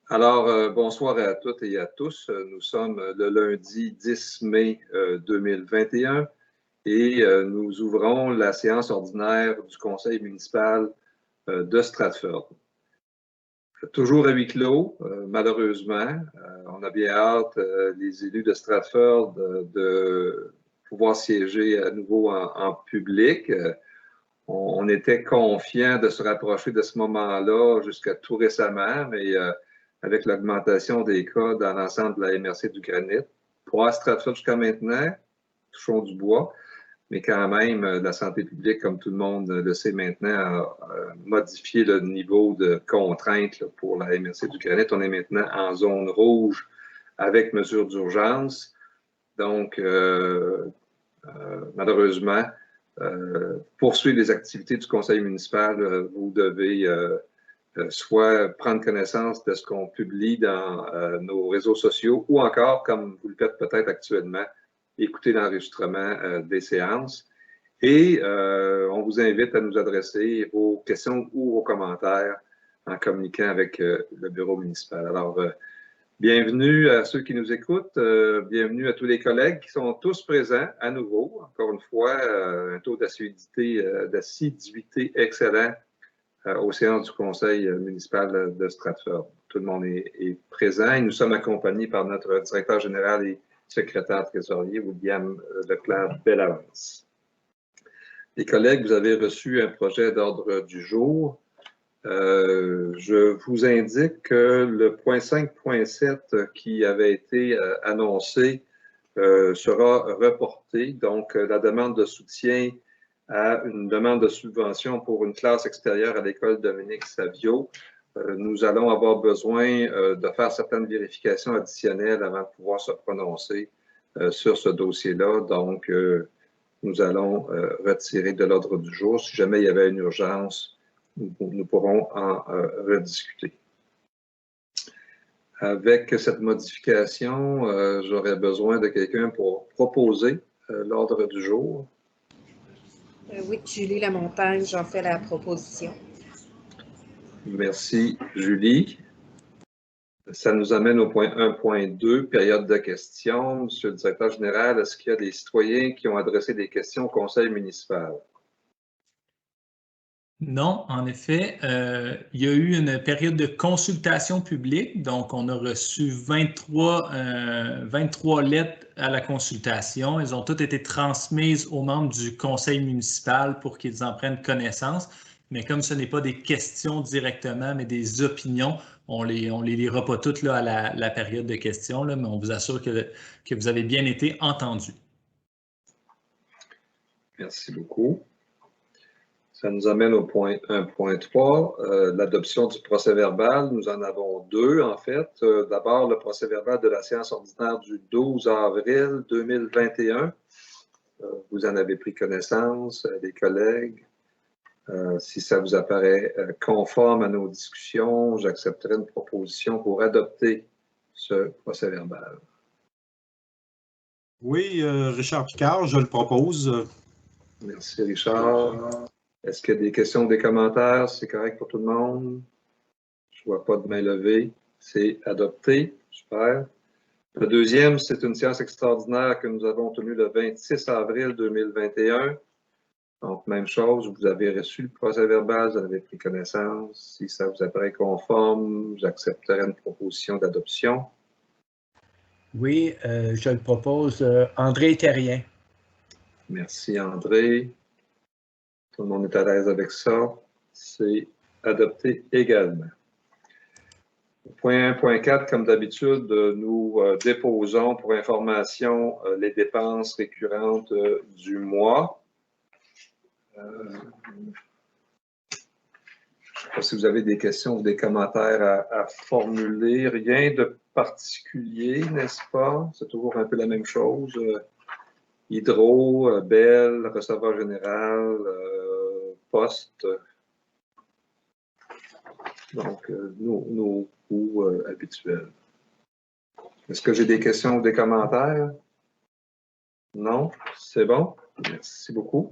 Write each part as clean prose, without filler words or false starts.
Alors, bonsoir à toutes et à tous. Nous sommes le lundi 10 mai 2021 et nous ouvrons la séance ordinaire du Conseil municipal de Stratford. Toujours à huis clos, malheureusement. On a bien hâte, les élus de Stratford, de pouvoir siéger à nouveau en public. On était confiants de se rapprocher de ce moment-là jusqu'à tout récemment, mais avec l'augmentation des cas dans l'ensemble de la MRC du Granit. Pour Stratford jusqu'à maintenant, touchons du bois, mais quand même, la santé publique, comme tout le monde le sait maintenant, a modifié le niveau de contrainte là, pour la MRC du Granit. On est maintenant en zone rouge avec mesure d'urgence. Donc, malheureusement, poursuivre les activités du conseil municipal, vous devez soit prendre connaissance de ce qu'on publie dans nos réseaux sociaux ou encore, comme vous le faites peut-être actuellement, écouter l'enregistrement des séances. Et on vous invite à nous adresser vos questions ou vos commentaires en communiquant avec le bureau municipal. Alors, bienvenue à ceux qui nous écoutent, bienvenue à tous les collègues qui sont tous présents à nouveau. Encore une fois, un taux d'assiduité excellent aux séances du conseil municipal de Stratford. Tout le monde est présent et nous sommes accompagnés par notre directeur général et secrétaire trésorier, William Leclerc-Bellavance. Les collègues, vous avez reçu un projet d'ordre du jour. Je vous indique que le point 5.7 qui avait été annoncé sera reporté. Donc, la demande de soutien à une demande de subvention pour une classe extérieure à l'école Dominique Savio. Nous allons avoir besoin de faire certaines vérifications additionnelles avant de pouvoir se prononcer sur ce dossier-là. Donc, nous allons retirer de l'ordre du jour. Si jamais il y avait une urgence, nous pourrons en rediscuter. Avec cette modification, j'aurais besoin de quelqu'un pour proposer l'ordre du jour. Oui, Julie Lamontagne, j'en fais la proposition. Merci, Julie. Ça nous amène au point 1.2, période de questions. Monsieur le directeur général, est-ce qu'il y a des citoyens qui ont adressé des questions au conseil municipal? Non, en effet, il y a eu une période de consultation publique, donc on a reçu 23 lettres à la consultation. Elles ont toutes été transmises aux membres du conseil municipal pour qu'ils en prennent connaissance. Mais comme ce n'est pas des questions directement, mais des opinions, on les lira pas toutes là, à la période de questions, là, mais on vous assure que vous avez bien été entendus. Merci beaucoup. Ça nous amène au point 1.3, l'adoption du procès-verbal. Nous en avons deux, en fait. D'abord, le procès-verbal de la séance ordinaire du 12 avril 2021. Vous en avez pris connaissance, les collègues. Si ça vous apparaît conforme à nos discussions, j'accepterai une proposition pour adopter ce procès-verbal. Oui, Richard Picard, je le propose. Merci, Richard. Est-ce qu'il y a des questions ou des commentaires? C'est correct pour tout le monde? Je ne vois pas de main levée. C'est adopté. Super. Le deuxième, c'est une séance extraordinaire que nous avons tenue le 26 avril 2021. Donc, même chose, vous avez reçu le procès-verbal, vous en avez pris connaissance. Si ça vous apparaît conforme, j'accepterai une proposition d'adoption. Oui, je le propose. André Terrien. Merci, André. Tout le monde est à l'aise avec ça. C'est adopté également. Point 1.4, comme d'habitude, nous déposons pour information les dépenses récurrentes du mois. Je ne sais pas si vous avez des questions ou des commentaires à formuler. Rien de particulier, n'est-ce pas? C'est toujours un peu la même chose. Hydro, Bell, receveur général, Poste. Donc, nos coûts habituels. Est-ce que j'ai des questions ou des commentaires? Non? C'est bon? Merci beaucoup.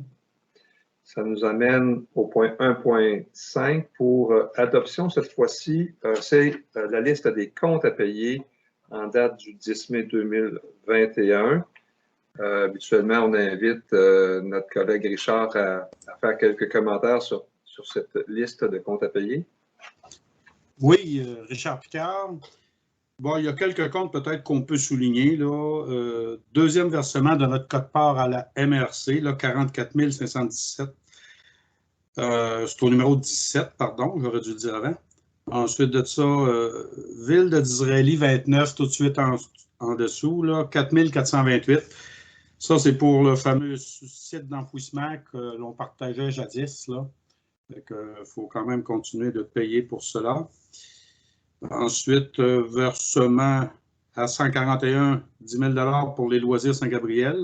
Ça nous amène au point 1.5 pour adoption. Cette fois-ci, c'est la liste des comptes à payer en date du 10 mai 2021. Habituellement, on invite notre collègue Richard à faire quelques commentaires sur cette liste de comptes à payer. Oui, Richard Picard. Bon, il y a quelques comptes peut-être qu'on peut souligner. Là. Deuxième versement de notre quote-part à la MRC, là, 44 517. C'est au numéro 17, pardon, j'aurais dû le dire avant. Ensuite de ça, Ville de Disraeli, 29, tout de suite en dessous, là, 4 428. Ça, c'est pour le fameux site d'enfouissement que l'on partageait jadis. Là. Il faut quand même continuer de payer pour cela. Ensuite, versement à 141, 10 000 pour les loisirs Saint-Gabriel.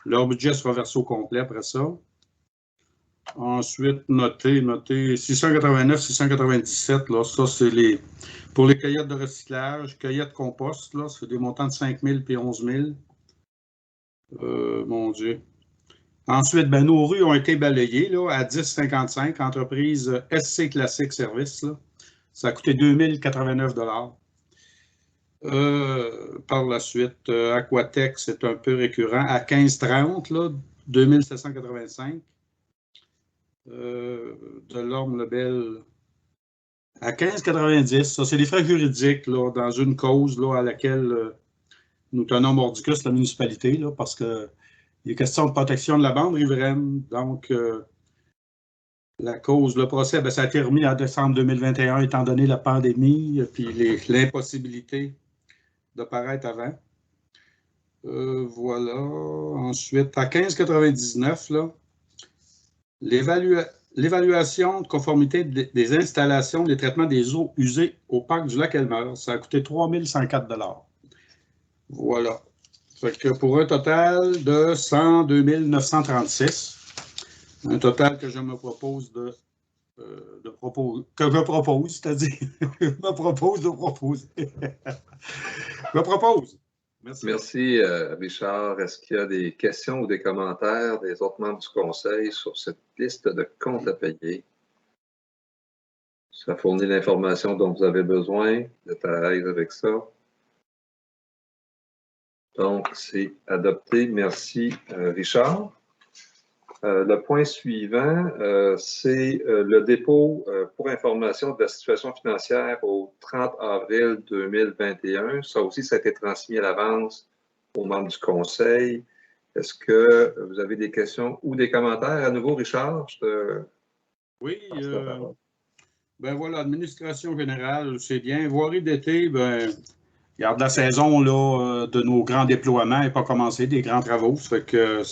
Leur budget sera versé au complet après ça. Ensuite, noté 689, 697. Là, ça, c'est pour les cueillettes de recyclage, cueillettes compost. Là, c'est des montants de 5 000 et 11 000. Mon Dieu. Ensuite, nos rues ont été balayées là, à 10,55, entreprise SC Classique Service. Là. Ça a coûté 2 089 par la suite, Aquatech, c'est un peu récurrent, à 15,30, 2 785. De l'Orme Lebel à 15,90. Ça, c'est des frais juridiques là, dans une cause là, à laquelle nous tenons mordicus, la municipalité, là, parce que il est question de protection de la bande riveraine. Donc, la cause, le procès, ça a été remis en décembre 2021, étant donné la pandémie et l'impossibilité de paraître avant. Voilà. Ensuite, à 15,99, là, l'évaluation de conformité des installations, des traitements des eaux usées au parc du Lac-Elmer, ça a coûté 3 104 $. Voilà. Fait que pour un total de 102 936. Un total que je me propose c'est-à-dire, je me propose de proposer. Je me propose. Merci. Merci, Richard. Est-ce qu'il y a des questions ou des commentaires des autres membres du Conseil sur cette liste de comptes à payer? Ça fournit l'information dont vous avez besoin. Vous êtes à l'aise avec ça? Donc, c'est adopté. Merci, Richard. Le point suivant, c'est le dépôt pour information de la situation financière au 30 avril 2021. Ça aussi, ça a été transmis à l'avance aux membres du Conseil. Est-ce que vous avez des questions ou des commentaires? À nouveau, Richard, Oui, voilà, l'administration générale, c'est bien. Voirie d'été, regarde, la saison là, de nos grands déploiements n'est pas commencée, des grands travaux. Ça fait que,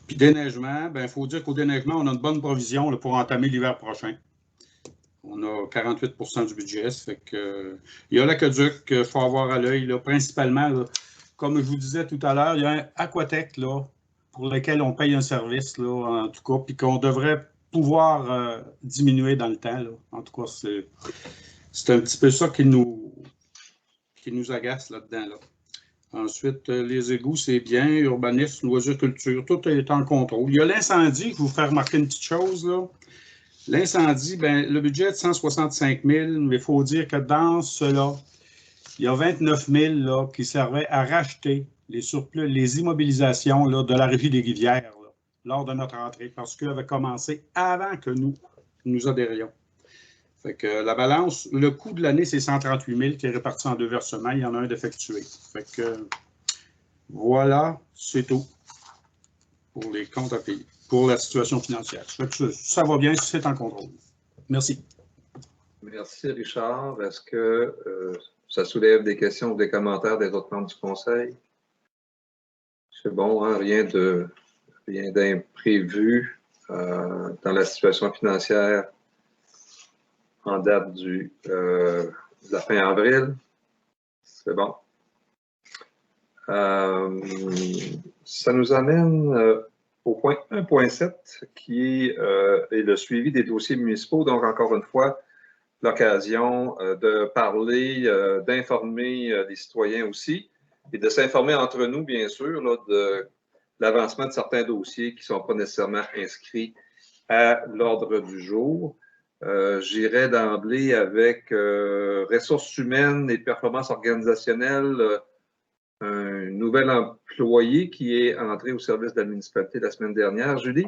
puis déneigement, il faut dire qu'au déneigement, on a une bonne provision là, pour entamer l'hiver prochain. On a 48 du budget. Ça fait que, il y a l'aqueduc qu'il faut avoir à l'œil, principalement. Là, comme je vous disais tout à l'heure, il y a un Aquatech là, pour lequel on paye un service, là, en tout cas, puis qu'on devrait pouvoir diminuer dans le temps. Là. En tout cas, c'est un petit peu ça qui nous agace là-dedans. Là. Ensuite, les égouts, c'est bien. Urbanisme, loisirs, culture, tout est en contrôle. Il y a l'incendie, je vous fais remarquer une petite chose. Là. L'incendie, le budget est de 165 000, mais il faut dire que dans cela, il y a 29 000 là, qui servaient à racheter les surplus, les immobilisations là, de la Régie des Rivières là, lors de notre entrée, parce qu'elle avait commencé avant que nous adhérions. Fait que la balance, le coût de l'année, c'est 138 000 qui est réparti en 2 versements. Il y en a un d'effectué. Fait que voilà, c'est tout pour les comptes à payer, pour la situation financière. Fait que ça va bien, c'est en contrôle. Merci. Merci, Richard. Est-ce que ça soulève des questions ou des commentaires des autres membres du Conseil? C'est bon, hein? Rien d'imprévu dans la situation financière en date de la fin avril. C'est bon. Ça nous amène au point 1.7 qui est le suivi des dossiers municipaux. Donc, encore une fois, l'occasion de parler, d'informer les citoyens aussi et de s'informer entre nous, bien sûr, là, de l'avancement de certains dossiers qui ne sont pas nécessairement inscrits à l'ordre du jour. J'irai d'emblée avec ressources humaines et performances organisationnelles, un nouvel employé qui est entré au service de la municipalité la semaine dernière. Julie?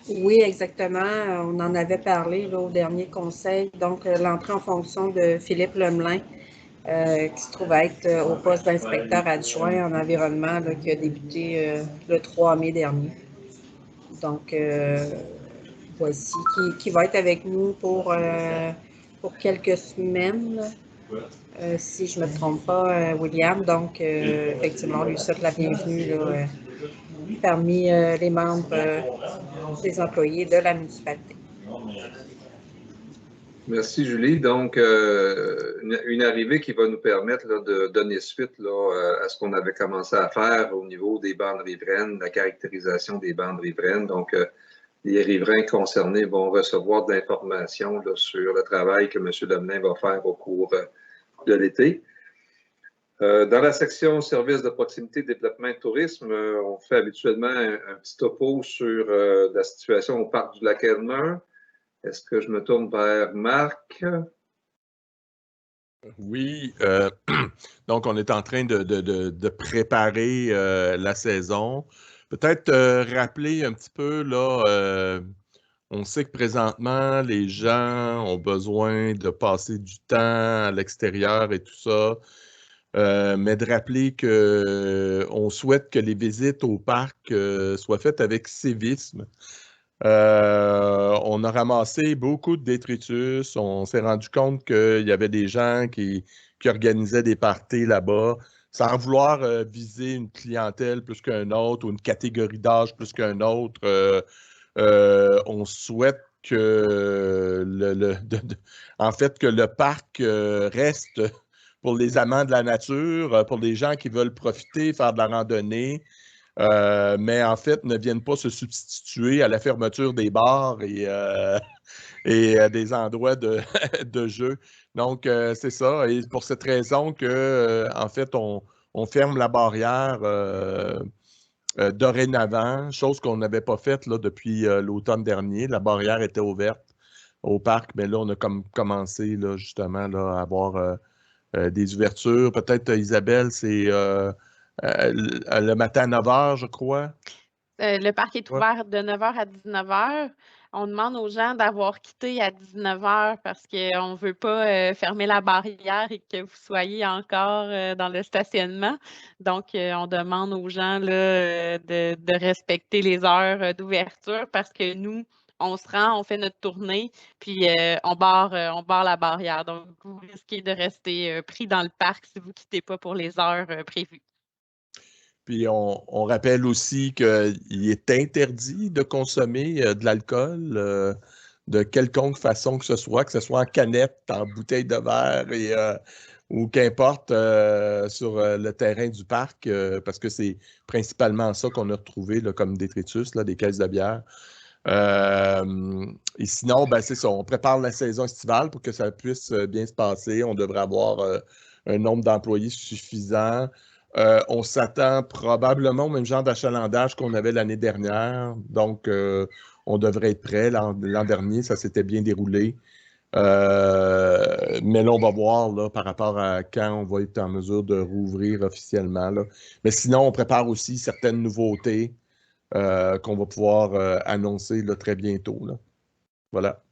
Oui, exactement. On en avait parlé là, au dernier conseil. Donc, l'entrée en fonction de Philippe Lemelin, qui se trouve être au poste d'inspecteur adjoint en environnement, là, qui a débuté le 3 mai dernier. Donc, voici, qui va être avec nous pour quelques semaines, si je ne me trompe pas, William. Donc, effectivement, on lui souhaite la bienvenue là, parmi les membres des employés de la municipalité. Merci, Julie. Donc, une arrivée qui va nous permettre là, de donner suite là, à ce qu'on avait commencé à faire au niveau des bandes riveraines, la caractérisation des bandes riveraines. Donc, les riverains concernés vont recevoir de l'information sur le travail que M. Lemelin va faire au cours de l'été. Dans la section services de proximité, développement et tourisme, on fait habituellement un petit topo sur la situation au parc du Lac-Elmer. Est-ce que je me tourne vers Marc? Oui, donc on est en train de préparer la saison. Peut-être rappeler un petit peu, là, on sait que présentement, les gens ont besoin de passer du temps à l'extérieur et tout ça, mais de rappeler qu'on souhaite que les visites au parc soient faites avec civisme. On a ramassé beaucoup de détritus. On s'est rendu compte qu'il y avait des gens qui organisaient des parties là-bas, sans vouloir viser une clientèle plus qu'un autre ou une catégorie d'âge plus qu'un autre. On souhaite que en fait, que le parc reste pour les amants de la nature, pour les gens qui veulent profiter, faire de la randonnée. Mais en fait, ne viennent pas se substituer à la fermeture des bars et des endroits de, de jeu. Donc, c'est ça. Et pour cette raison que, en fait, on ferme la barrière dorénavant, chose qu'on n'avait pas faite là, depuis l'automne dernier. La barrière était ouverte au parc, mais là, on a commencé là, justement là, à avoir des ouvertures. Peut-être, Isabelle, c'est le matin à 9 h, je crois. Le parc est ouvert de 9 h à 19 h. On demande aux gens d'avoir quitté à 19 h parce qu'on ne veut pas fermer la barrière et que vous soyez encore dans le stationnement. Donc, on demande aux gens là, de respecter les heures d'ouverture parce que nous, on se rend, on fait notre tournée, puis on barre la barrière. Donc, vous risquez de rester pris dans le parc si vous ne quittez pas pour les heures prévues. Puis on rappelle aussi qu'il est interdit de consommer de l'alcool de quelconque façon que ce soit en canette, en bouteille de verre ou qu'importe sur le terrain du parc, parce que c'est principalement ça qu'on a retrouvé là, comme détritus, là, des caisses de bière. Et sinon, ben, c'est ça, on prépare la saison estivale pour que ça puisse bien se passer. On devrait avoir un nombre d'employés suffisant. On s'attend probablement au même genre d'achalandage qu'on avait l'année dernière. Donc, on devrait être prêt. L'an dernier, ça s'était bien déroulé. Mais là, on va voir là, par rapport à quand on va être en mesure de rouvrir officiellement. Là. Mais sinon, on prépare aussi certaines nouveautés qu'on va pouvoir annoncer là, très bientôt. Là. Voilà.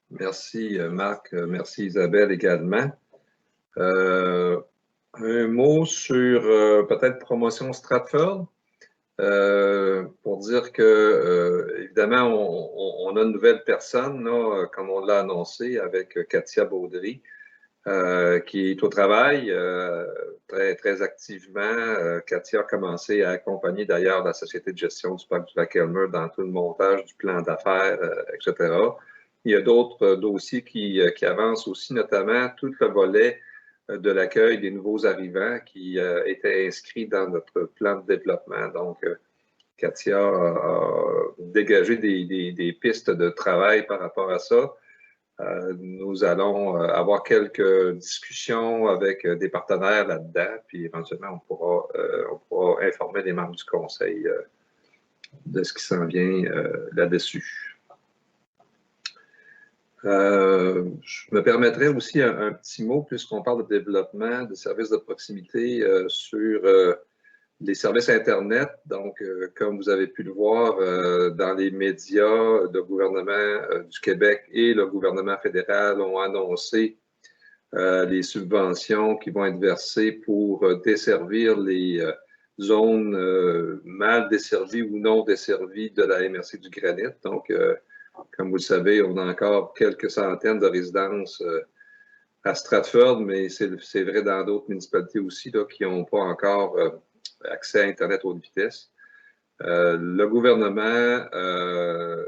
Merci, Marc. Merci, Isabelle, également. Un mot sur peut-être promotion Stratford. Pour dire que, évidemment, on a une nouvelle personne, là, comme on l'a annoncé, avec Katia Baudry, qui est au travail très, très activement. Katia a commencé à accompagner d'ailleurs la Société de gestion du parc du Lac-Elmer dans tout le montage du plan d'affaires, etc. Il y a d'autres dossiers qui avancent aussi, notamment tout le volet de l'accueil des nouveaux arrivants qui étaient inscrits dans notre plan de développement. Donc, Katia a dégagé des pistes de travail par rapport à ça. Nous allons avoir quelques discussions avec des partenaires là-dedans, puis éventuellement, on pourra informer les membres du conseil de ce qui s'en vient là-dessus. Je me permettrais aussi un petit mot, puisqu'on parle de développement de services de proximité sur les services Internet. Donc, comme vous avez pu le voir dans les médias, le gouvernement du Québec et le gouvernement fédéral ont annoncé les subventions qui vont être versées pour desservir les zones mal desservies ou non desservies de la MRC du Granit. Donc, comme vous le savez, on a encore quelques centaines de résidences à Stratford, mais c'est vrai dans d'autres municipalités aussi là, qui n'ont pas encore accès à Internet haute vitesse. Le gouvernement,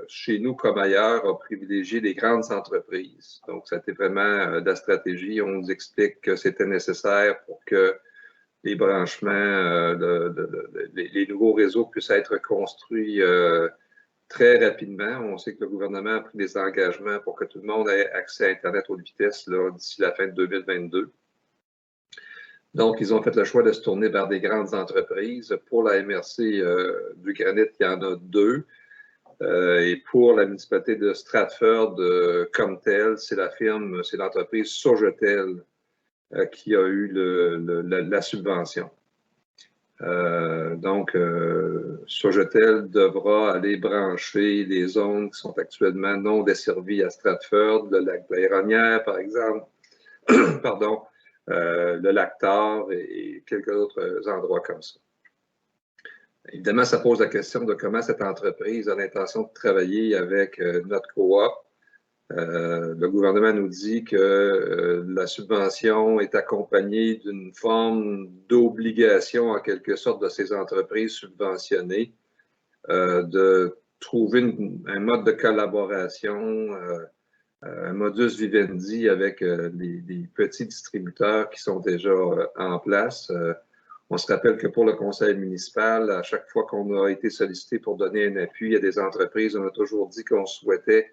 chez nous comme ailleurs, a privilégié les grandes entreprises. Donc, ça a été vraiment la stratégie. On nous explique que c'était nécessaire pour que les branchements, les nouveaux réseaux puissent être construits très rapidement. On sait que le gouvernement a pris des engagements pour que tout le monde ait accès à Internet haute vitesse d'ici la fin de 2022. Donc, ils ont fait le choix de se tourner vers des grandes entreprises. Pour la MRC du Granit, il y en a 2. Et pour la municipalité de Stratford, comme telle, c'est l'entreprise Sogetel qui a eu la subvention. Donc, Sogetel devra aller brancher les zones qui sont actuellement non desservies à Stratford, le lac de la Héronnière, par exemple, pardon, le lac Tard et quelques autres endroits comme ça. Évidemment, ça pose la question de comment cette entreprise a l'intention de travailler avec notre coop. Le gouvernement nous dit que la subvention est accompagnée d'une forme d'obligation, en quelque sorte, de ces entreprises subventionnées, de trouver un mode de collaboration, un modus vivendi avec les petits distributeurs qui sont déjà en place. On se rappelle que pour le conseil municipal, à chaque fois qu'on a été sollicité pour donner un appui à des entreprises, on a toujours dit qu'on souhaitait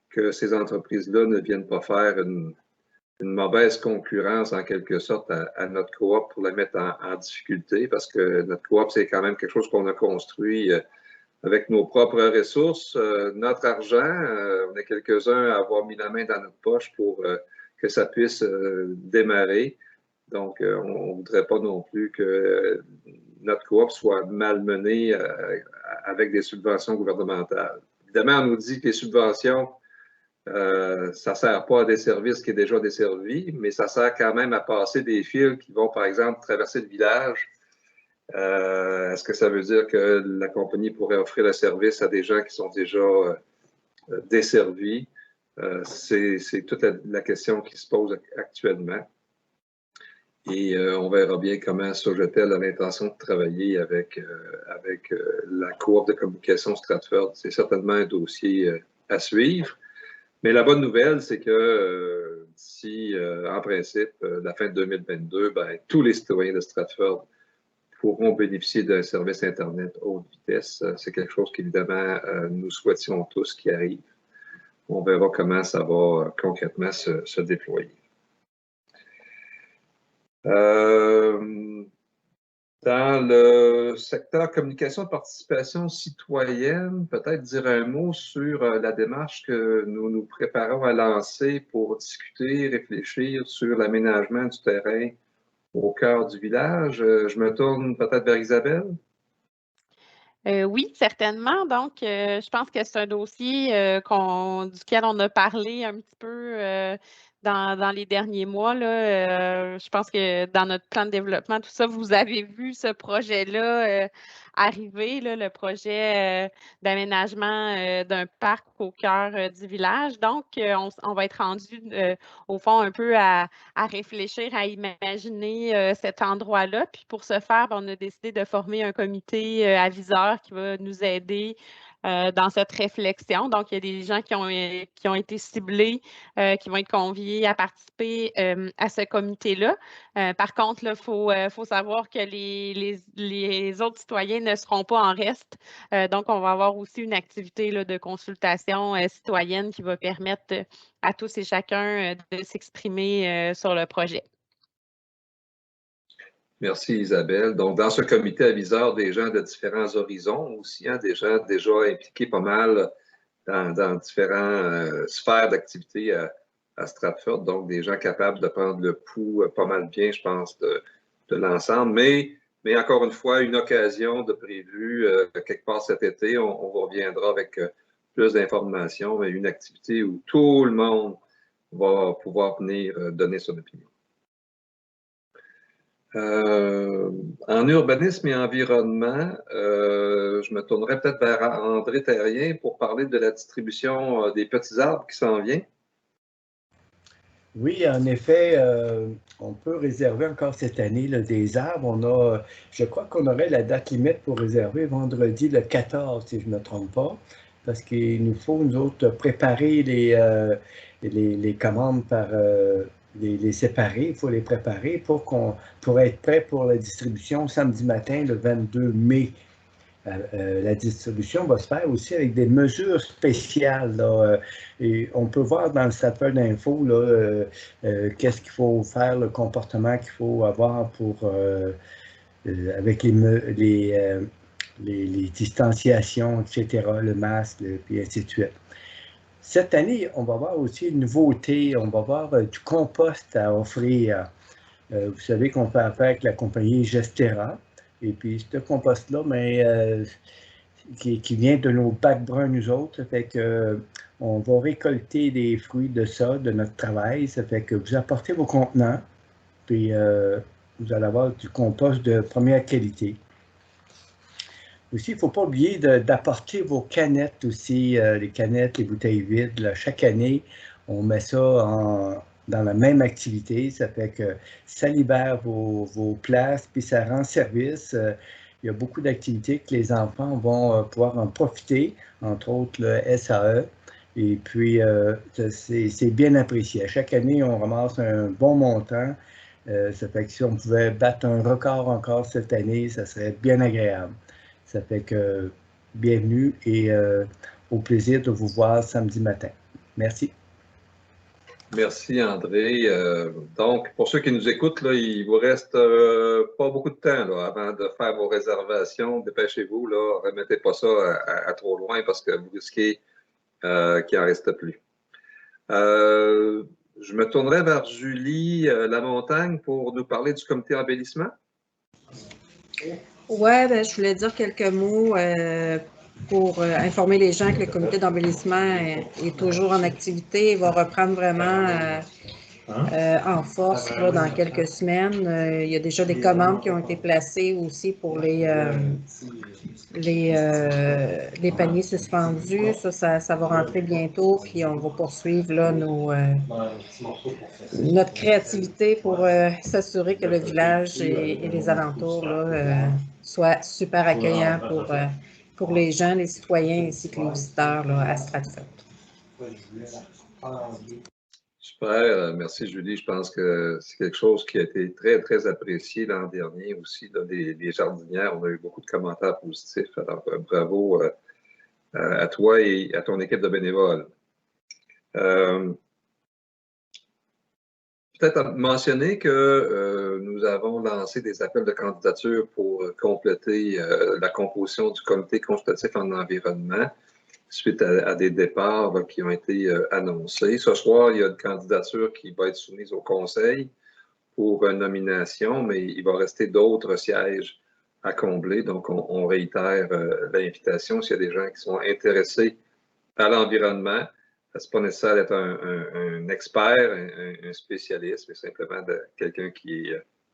que ces entreprises-là ne viennent pas faire une mauvaise concurrence, en quelque sorte, à notre coop pour la mettre en difficulté, parce que notre coop, c'est quand même quelque chose qu'on a construit avec nos propres ressources, notre argent. On est quelques-uns à avoir mis la main dans notre poche pour que ça puisse démarrer. Donc, on ne voudrait pas non plus que notre coop soit malmenée avec des subventions gouvernementales. Évidemment, on nous dit que les subventions, ça ne sert pas à des services qui est déjà desservis, mais ça sert quand même à passer des fils qui vont, par exemple, traverser le village. Est-ce que ça veut dire que la compagnie pourrait offrir le service à des gens qui sont déjà desservis? C'est toute la question qui se pose actuellement. Et on verra bien comment Sogetel a l'intention de travailler avec la coop de communication Stratford. C'est certainement un dossier à suivre. Mais la bonne nouvelle, c'est que d'ici, en principe, la fin de 2022, tous les citoyens de Stratford pourront bénéficier d'un service Internet haute vitesse. C'est quelque chose qu'évidemment, nous souhaitions tous qui arrive. On verra comment ça va concrètement se déployer. Dans le secteur communication et participation citoyenne, peut-être dire un mot sur la démarche que nous nous préparons à lancer pour discuter, réfléchir sur l'aménagement du terrain au cœur du village. Je me tourne peut-être vers Isabelle. Oui, certainement. Donc, je pense que c'est un dossier duquel on a parlé un petit peu dans les derniers mois. Là, je pense que dans notre plan de développement, tout ça, vous avez vu ce projet-là arriver, là, le projet d'aménagement d'un parc au cœur du village. Donc, on va être rendu au fond un peu à réfléchir, à imaginer cet endroit-là. Puis pour ce faire, on a décidé de former un comité aviseur qui va nous aider dans cette réflexion. Donc, il y a des gens qui ont été ciblés, qui vont être conviés à participer à ce comité-là. Par contre, il faut savoir que les autres citoyens ne seront pas en reste. Donc, on va avoir aussi une activité là, de consultation citoyenne qui va permettre à tous et chacun de s'exprimer sur le projet. Merci Isabelle. Donc, dans ce comité aviseur, des gens de différents horizons aussi, hein, des gens déjà impliqués pas mal dans différentes sphères d'activité à Stratford, donc des gens capables de prendre le pouls pas mal bien, je pense, de l'ensemble. Mais encore une fois, une occasion de prévu quelque part cet été. On reviendra avec plus d'informations, mais une activité où tout le monde va pouvoir venir donner son opinion. En urbanisme et environnement, je me tournerai peut-être vers André Terrien pour parler de la distribution des petits arbres qui s'en vient. Oui, en effet, on peut réserver encore cette année là, des arbres. Je crois qu'on aurait la date limite pour réserver vendredi le 14, si je ne me trompe pas, parce qu'il nous faut, nous autres, préparer les commandes par les séparer. Il faut les préparer pour être prêt pour la distribution samedi matin, le 22 mai. La distribution va se faire aussi avec des mesures spéciales. Là, et on peut voir dans le Stratford Info qu'est-ce qu'il faut faire, le comportement qu'il faut avoir avec les distanciations, etc., le masque, puis ainsi de suite. Cette année, on va voir aussi une nouveauté. On va voir du compost à offrir. Vous savez qu'on fait affaire avec la compagnie Gestera. Et puis, ce compost-là, qui vient de nos bacs bruns, nous autres, ça fait qu'on va récolter des fruits de ça, de notre travail. Ça fait que vous apportez vos contenants, puis vous allez avoir du compost de première qualité. Aussi, il ne faut pas oublier d'apporter vos canettes aussi, les canettes, les bouteilles vides. Là, chaque année, on met ça dans la même activité. Ça fait que ça libère vos places, puis ça rend service. Il y a beaucoup d'activités que les enfants vont pouvoir en profiter, entre autres le SAE. Et puis, c'est bien apprécié. À chaque année, on ramasse un bon montant. Ça fait que si on pouvait battre un record encore cette année, ça serait bien agréable. Ça fait que bienvenue et au plaisir de vous voir samedi matin. Merci. Merci André. Donc, pour ceux qui nous écoutent, là, il vous reste pas beaucoup de temps là, avant de faire vos réservations. Dépêchez-vous, là, remettez pas ça à trop loin parce que vous risquez qu'il n'en reste plus. Je me tournerai vers Julie Lamontagne pour nous parler du comité embellissement. Oui, je voulais dire quelques mots pour informer les gens que le comité d'embellissement est toujours en activité et va reprendre vraiment en force là, dans quelques semaines. Il y a déjà des commandes qui ont été placées aussi pour les paniers suspendus. Ça va rentrer bientôt, puis on va poursuivre là, notre créativité pour s'assurer que le village et les alentours là, soient super accueillants pour les gens, les citoyens ainsi que les visiteurs là, à Stratford. Super, merci Julie. Je pense que c'est quelque chose qui a été très, très apprécié l'an dernier aussi, là, des jardinières. On a eu beaucoup de commentaires positifs. Alors, bravo à toi et à ton équipe de bénévoles. Peut-être mentionner que nous avons lancé des appels de candidature pour compléter la composition du comité consultatif en environnement suite à des départs qui ont été annoncés. Ce soir, il y a une candidature qui va être soumise au conseil pour une nomination, mais il va rester d'autres sièges à combler. Donc, on réitère l'invitation s'il y a des gens qui sont intéressés à l'environnement. Ce n'est pas nécessaire d'être un expert, un spécialiste, mais simplement quelqu'un qui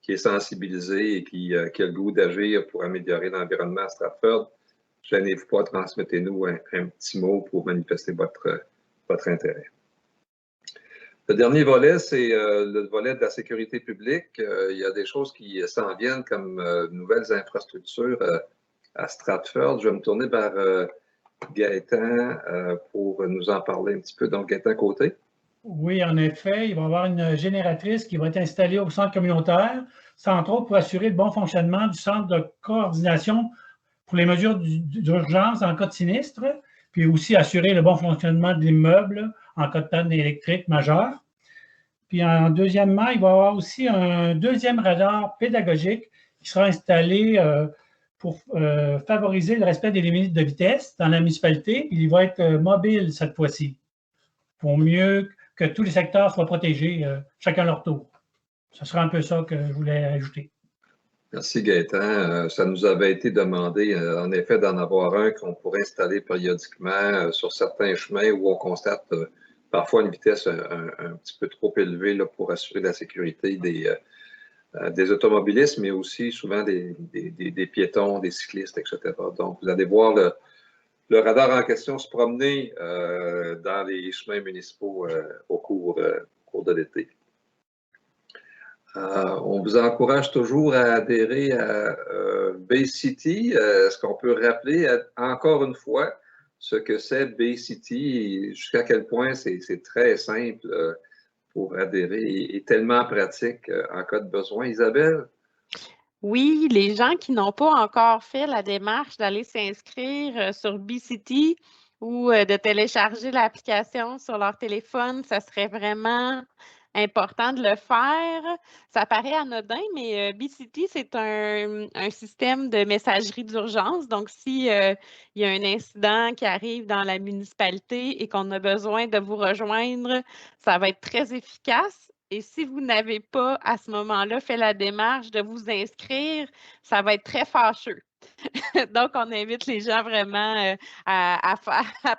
est sensibilisé et qui a le goût d'agir pour améliorer l'environnement à Stratford. Gênez-vous pas, transmettez-nous un petit mot pour manifester votre intérêt. Le dernier volet, c'est le volet de la sécurité publique. Il y a des choses qui s'en viennent comme nouvelles infrastructures à Stratford. Je vais me tourner vers Gaëtan pour nous en parler un petit peu. Donc, Gaëtan Côté. Oui, en effet, il va y avoir une génératrice qui va être installée au centre communautaire, entre autres pour assurer le bon fonctionnement du centre de coordination pour les mesures d'urgence en cas de sinistre, puis aussi assurer le bon fonctionnement de l'immeuble en cas de panne électrique majeure. Puis deuxièmement, il va y avoir aussi un deuxième radar pédagogique qui sera installé pour favoriser le respect des limites de vitesse dans la municipalité. Il va être mobile cette fois-ci, pour mieux que tous les secteurs soient protégés, chacun leur tour. Ce sera un peu ça que je voulais ajouter. Merci Gaëtan. Ça nous avait été demandé, en effet, d'en avoir un qu'on pourrait installer périodiquement sur certains chemins où on constate parfois une vitesse un petit peu trop élevée là, pour assurer la sécurité des automobilistes, mais aussi souvent des piétons, des cyclistes, etc. Donc, vous allez voir le radar en question se promener dans les chemins municipaux au cours de l'été. On vous encourage toujours à adhérer à Bay-City. Est-ce qu'on peut rappeler encore une fois ce que c'est Bay-City et jusqu'à quel point c'est très simple pour adhérer et tellement pratique en cas de besoin? Isabelle? Oui, les gens qui n'ont pas encore fait la démarche d'aller s'inscrire sur Bay-City ou de télécharger l'application sur leur téléphone, ça serait vraiment important de le faire. Ça paraît anodin, mais Bay-City, c'est un système de messagerie d'urgence. Donc, s'il y a un incident qui arrive dans la municipalité et qu'on a besoin de vous rejoindre, ça va être très efficace. Et si vous n'avez pas, à ce moment-là, fait la démarche de vous inscrire, ça va être très fâcheux. Donc, on invite les gens vraiment à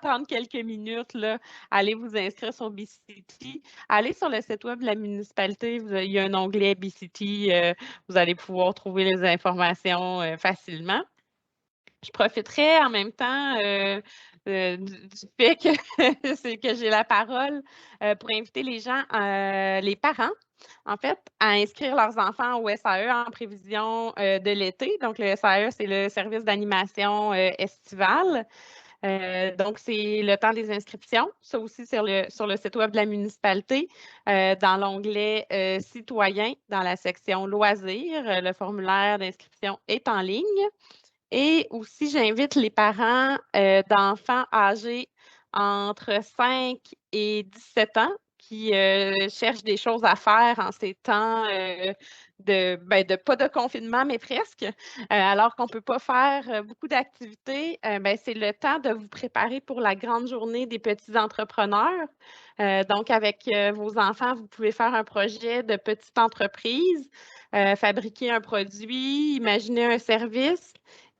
prendre quelques minutes, là, aller vous inscrire sur Bay-City. Allez sur le site web de la municipalité, il y a un onglet Bay-City, vous allez pouvoir trouver les informations facilement. Je profiterai en même temps du fait que j'ai la parole pour inviter les gens, les parents, en fait, à inscrire leurs enfants au SAE en prévision de l'été. Donc, le SAE, c'est le service d'animation estivale. Donc, c'est le temps des inscriptions. Ça aussi, sur le site web de la municipalité, dans l'onglet citoyen, dans la section loisirs, le formulaire d'inscription est en ligne. Et aussi, j'invite les parents d'enfants âgés entre 5 et 17 ans qui cherchent des choses à faire en ces temps pas de confinement, mais presque, alors qu'on ne peut pas faire beaucoup d'activités. C'est le temps de vous préparer pour la grande journée des petits entrepreneurs. Donc, avec vos enfants, vous pouvez faire un projet de petite entreprise, fabriquer un produit, imaginer un service.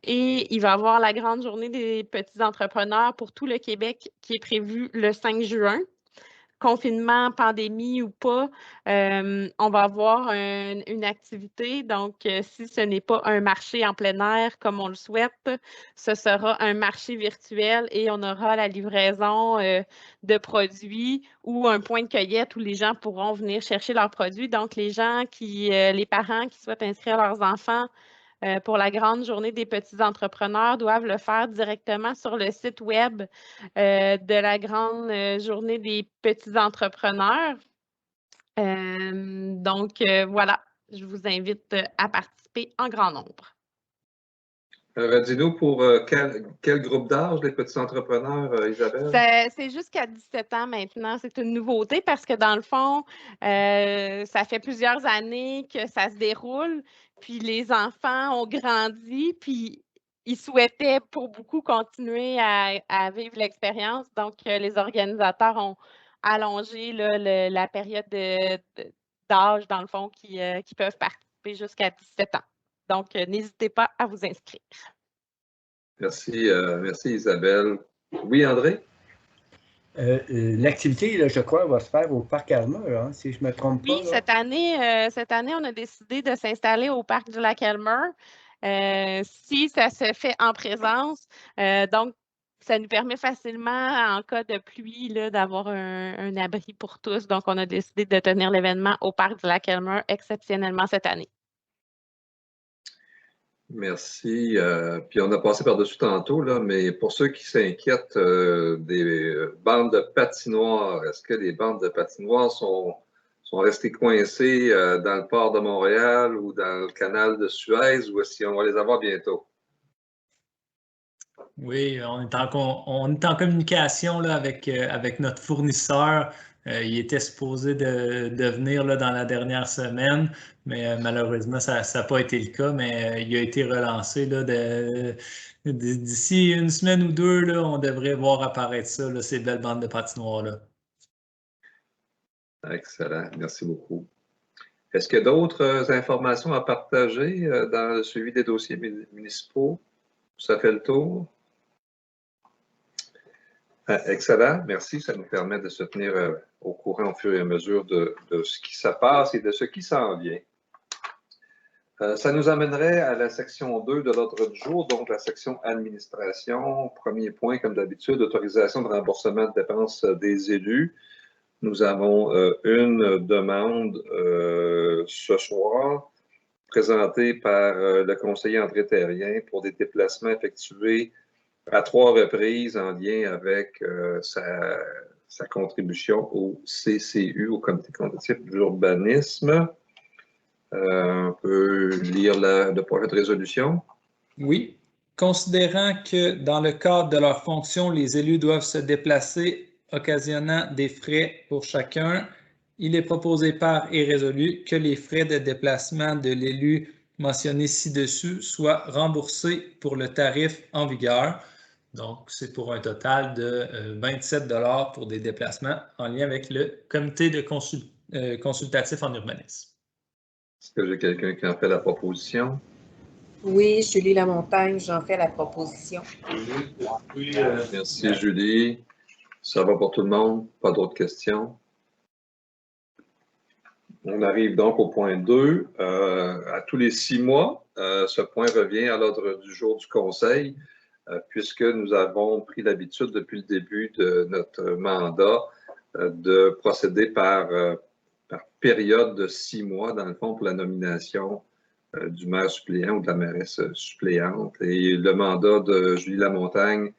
Et il va y avoir la grande journée des petits entrepreneurs pour tout le Québec qui est prévue le 5 juin. Confinement, pandémie ou pas, on va avoir une activité. Donc, si ce n'est pas un marché en plein air comme on le souhaite, ce sera un marché virtuel et on aura la livraison de produits ou un point de cueillette où les gens pourront venir chercher leurs produits. Donc, les parents qui souhaitent inscrire leurs enfants pour la grande journée des petits entrepreneurs doivent le faire directement sur le site web de la grande journée des petits entrepreneurs. Donc, voilà, je vous invite à participer en grand nombre. Dis-nous pour quel groupe d'âge les petits entrepreneurs, Isabelle? C'est jusqu'à 17 ans maintenant. C'est une nouveauté parce que dans le fond, ça fait plusieurs années que ça se déroule, puis les enfants ont grandi, puis ils souhaitaient pour beaucoup continuer à vivre l'expérience. Donc, les organisateurs ont allongé là, la période d'âge, dans le fond, qui peuvent participer jusqu'à 17 ans. Donc, n'hésitez pas à vous inscrire. Merci, merci Isabelle. Oui, André? L'activité, là, je crois, va se faire au Parc Elmer, hein, si je ne me trompe pas. Oui, cette année, on a décidé de s'installer au Parc du Lac-Elmer. Si ça se fait en présence, donc ça nous permet facilement, en cas de pluie, d'avoir un abri pour tous. Donc, on a décidé de tenir l'événement au Parc du Lac-Elmer exceptionnellement cette année. Merci. Puis on a passé par-dessus tantôt, là, mais pour ceux qui s'inquiètent des bandes de patinoire, est-ce que les bandes de patinoire sont restées coincées dans le port de Montréal ou dans le canal de Suez, ou est-ce qu'on va les avoir bientôt? Oui, on est en communication là, avec notre fournisseur. Il était supposé de venir là, dans la dernière semaine, mais malheureusement, ça n'a pas été le cas, mais il a été relancé. D'ici une semaine ou deux, là, on devrait voir apparaître ça, là, ces belles bandes de patinoires-là. Excellent, merci beaucoup. Est-ce qu'il y a d'autres informations à partager dans le suivi des dossiers municipaux? Ça fait le tour? Excellent, merci. Ça nous permet de se tenir au courant au fur et à mesure de ce qui se passe et de ce qui s'en vient. Ça nous amènerait à la section 2 de l'ordre du jour, donc la section administration. Premier point, comme d'habitude, autorisation de remboursement de dépenses des élus. Nous avons une demande ce soir présentée par le conseiller André Terrien pour des déplacements effectués à 3 reprises en lien avec sa contribution au CCU, au Comité consultatif de l'urbanisme. On peut lire le projet de résolution. Oui. Considérant que dans le cadre de leur fonction, les élus doivent se déplacer, occasionnant des frais pour chacun, il est proposé par et résolu que les frais de déplacement de l'élu mentionné ci-dessus soient remboursés pour le tarif en vigueur. Donc, c'est pour un total de 27 $ pour des déplacements en lien avec le comité de consultatif en urbanisme. Est-ce que j'ai quelqu'un qui en fait la proposition? Oui, Julie Lamontagne, j'en fais la proposition. Oui, merci, Julie. Ça va pour tout le monde? Pas d'autres questions? On arrive donc au point 2. À tous les 6 mois, ce point revient à l'ordre du jour du Conseil, puisque nous avons pris l'habitude depuis le début de notre mandat de procéder par période de 6 mois, dans le fond, pour la nomination du maire suppléant ou de la mairesse suppléante. Et le mandat de Julie Lamontagne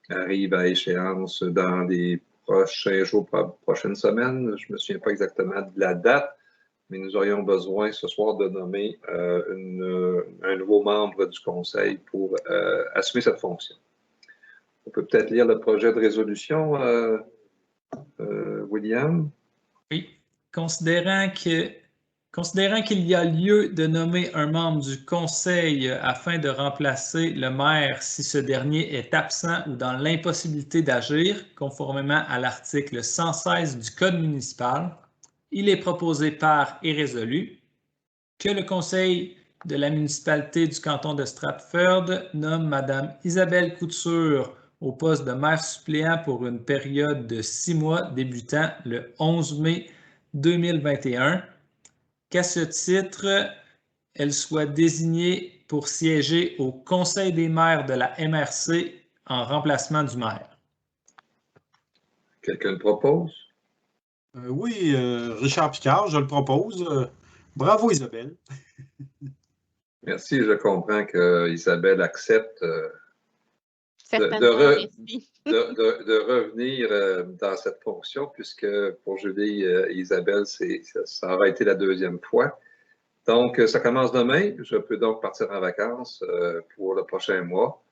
arrive à échéance dans les prochains jours, prochaines semaines. Je ne me souviens pas exactement de la date, mais nous aurions besoin ce soir de nommer un nouveau membre du Conseil pour assumer cette fonction. On peut peut-être lire le projet de résolution, William? Oui. Considérant qu'il y a lieu de nommer un membre du Conseil afin de remplacer le maire si ce dernier est absent ou dans l'impossibilité d'agir, conformément à l'article 116 du Code municipal, il est proposé par et résolu que le Conseil de la municipalité du canton de Stratford nomme Mme Isabelle Couture au poste de maire suppléant pour une période de 6 mois débutant le 11 mai 2021, qu'à ce titre, elle soit désignée pour siéger au Conseil des maires de la MRC en remplacement du maire. Quelqu'un le propose? Oui, Richard Picard, je le propose. Bravo, Isabelle. Merci, je comprends que Isabelle accepte de revenir dans cette fonction, puisque pour Julie et Isabelle, ça aura été la 2e fois. Donc, ça commence demain. Je peux donc partir en vacances pour le prochain mois.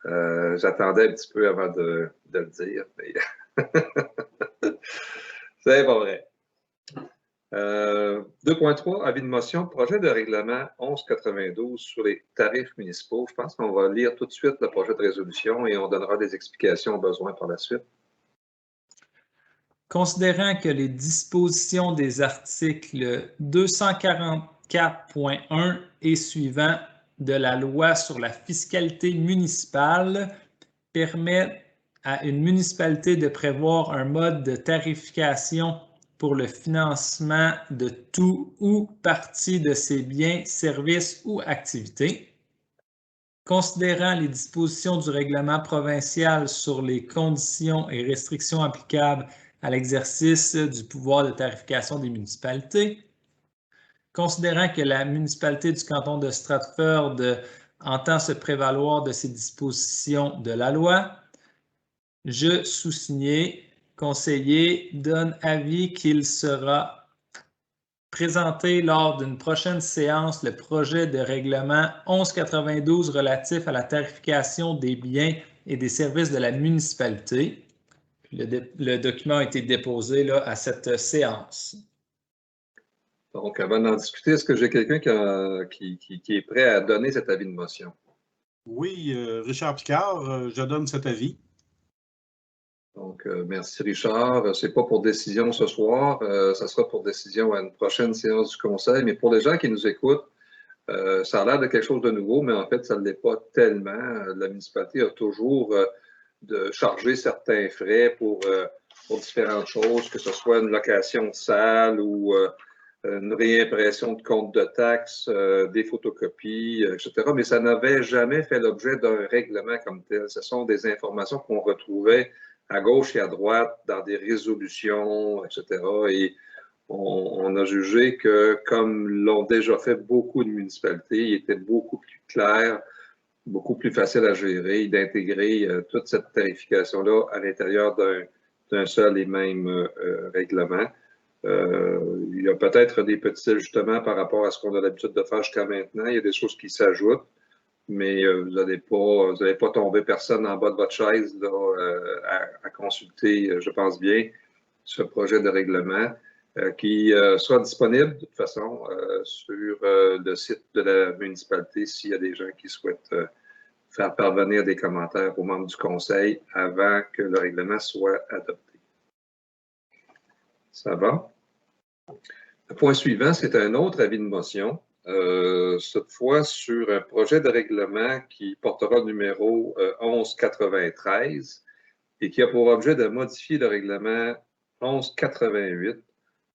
J'attendais un petit peu avant de le dire, mais c'est pas vrai. 2.3, avis de motion, projet de règlement 1192 sur les tarifs municipaux. Je pense qu'on va lire tout de suite le projet de résolution et on donnera des explications aux besoins par la suite. Considérant que les dispositions des articles 244.1 et suivants de la loi sur la fiscalité municipale permettent à une municipalité de prévoir un mode de tarification pour le financement de tout ou partie de ses biens, services ou activités. Considérant les dispositions du règlement provincial sur les conditions et restrictions applicables à l'exercice du pouvoir de tarification des municipalités, considérant que la municipalité du canton de Stratford entend se prévaloir de ces dispositions de la loi. Je, sous-signé, conseiller, donne avis qu'il sera présenté lors d'une prochaine séance le projet de règlement 1192 relatif à la tarification des biens et des services de la municipalité. Le document a été déposé là, à cette séance. Donc, avant d'en discuter, est-ce que j'ai quelqu'un qui est prêt à donner cet avis de motion? Oui, Richard Picard, je donne cet avis. Donc, merci Richard. Ce n'est pas pour décision ce soir, ça sera pour décision à une prochaine séance du Conseil. Mais pour les gens qui nous écoutent, ça a l'air de quelque chose de nouveau, mais en fait, ça ne l'est pas tellement. La municipalité a toujours de charger certains frais pour différentes choses, que ce soit une location de salle ou une réimpression de compte de taxes, des photocopies, etc. Mais ça n'avait jamais fait l'objet d'un règlement comme tel. Ce sont des informations qu'on retrouvait à gauche et à droite dans des résolutions, etc. Et on a jugé que, comme l'ont déjà fait beaucoup de municipalités, il était beaucoup plus clair, beaucoup plus facile à gérer, d'intégrer toute cette tarification-là à l'intérieur d'un seul et même règlement. Il y a peut-être des petits ajustements par rapport à ce qu'on a l'habitude de faire jusqu'à maintenant. Il y a des choses qui s'ajoutent, mais vous n'allez pas tomber personne en bas de votre chaise là, à consulter, je pense bien, ce projet de règlement qui sera disponible de toute façon sur le site de la municipalité s'il y a des gens qui souhaitent faire parvenir des commentaires aux membres du Conseil avant que le règlement soit adopté. Ça va? Le point suivant, c'est un autre avis de motion, cette fois sur un projet de règlement qui portera le numéro 1193 et qui a pour objet de modifier le règlement 1188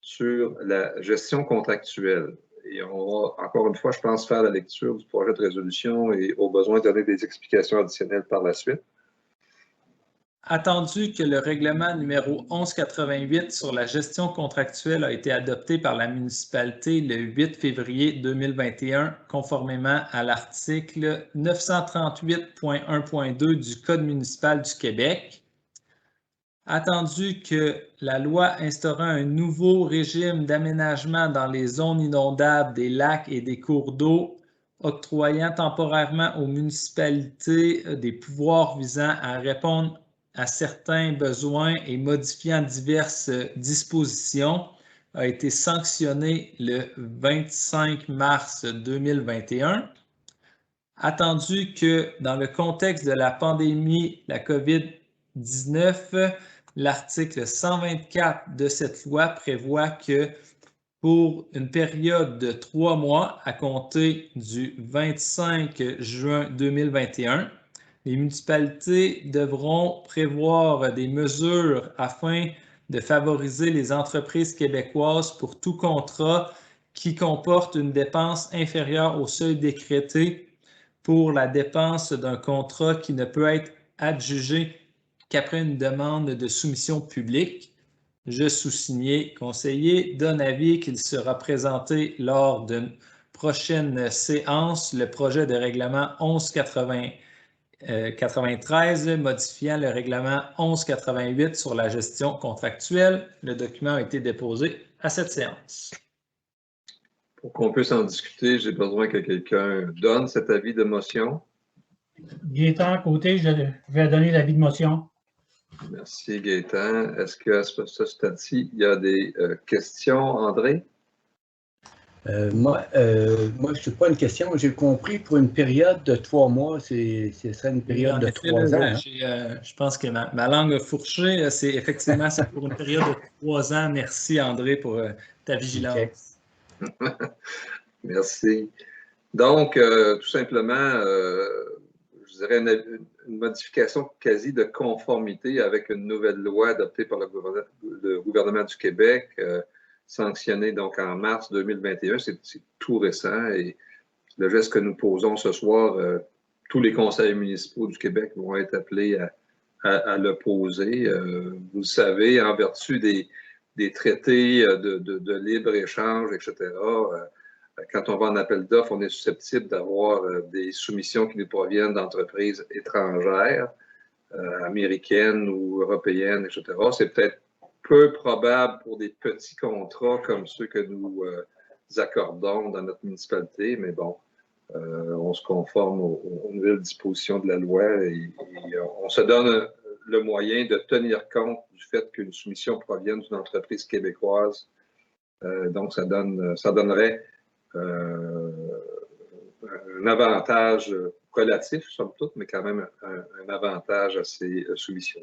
sur la gestion contractuelle. Et on va, encore une fois, je pense, faire la lecture du projet de résolution et au besoin donner des explications additionnelles par la suite. Attendu que le règlement numéro 1188 sur la gestion contractuelle a été adopté par la municipalité le 8 février 2021, conformément à l'article 938.1.2 du Code municipal du Québec. Attendu que la loi instaurant un nouveau régime d'aménagement dans les zones inondables des lacs et des cours d'eau, octroyant temporairement aux municipalités des pouvoirs visant à répondre à certains besoins et modifiant diverses dispositions, a été sanctionné le 25 mars 2021. Attendu que dans le contexte de la pandémie, la COVID-19, l'article 124 de cette loi prévoit que pour une période de 3 mois à compter du 25 juin 2021, les municipalités devront prévoir des mesures afin de favoriser les entreprises québécoises pour tout contrat qui comporte une dépense inférieure au seuil décrété pour la dépense d'un contrat qui ne peut être adjugé qu'après une demande de soumission publique. Je, sous-signé, conseiller, donne avis qu'il sera présenté lors d'une prochaine séance le projet de règlement 1193 modifiant le règlement 1188 sur la gestion contractuelle. Le document a été déposé à cette séance. Pour qu'on puisse en discuter, j'ai besoin que quelqu'un donne cet avis de motion. Gaétan, à côté, je vais donner l'avis de motion. Merci Gaétan. Est-ce qu'à ce stade-ci, il y a des questions, André? Moi, je n'ai pas une question. J'ai compris pour une période de 3 mois, ce serait une période de 3 ans. Hein? Je pense que ma langue a fourché. C'est effectivement pour une période de 3 ans. Merci André pour ta vigilance. Okay. Merci. Donc, tout simplement, je dirais une modification quasi de conformité avec une nouvelle loi adoptée par le gouvernement du Québec, sanctionnée donc en mars 2021. C'est tout récent et le geste que nous posons ce soir, tous les conseils municipaux du Québec vont être appelés à le poser. Vous le savez, en vertu des traités de libre-échange, etc., quand on va en appel d'offres, on est susceptible d'avoir des soumissions qui nous proviennent d'entreprises étrangères, américaines ou européennes, etc. C'est peut-être peu probable pour des petits contrats comme ceux que nous accordons dans notre municipalité, mais bon, on se conforme aux nouvelles dispositions de la loi et on se donne le moyen de tenir compte du fait qu'une soumission provienne d'une entreprise québécoise. Donc, ça donnerait un avantage relatif, somme toute, mais quand même un avantage à ces soumissions.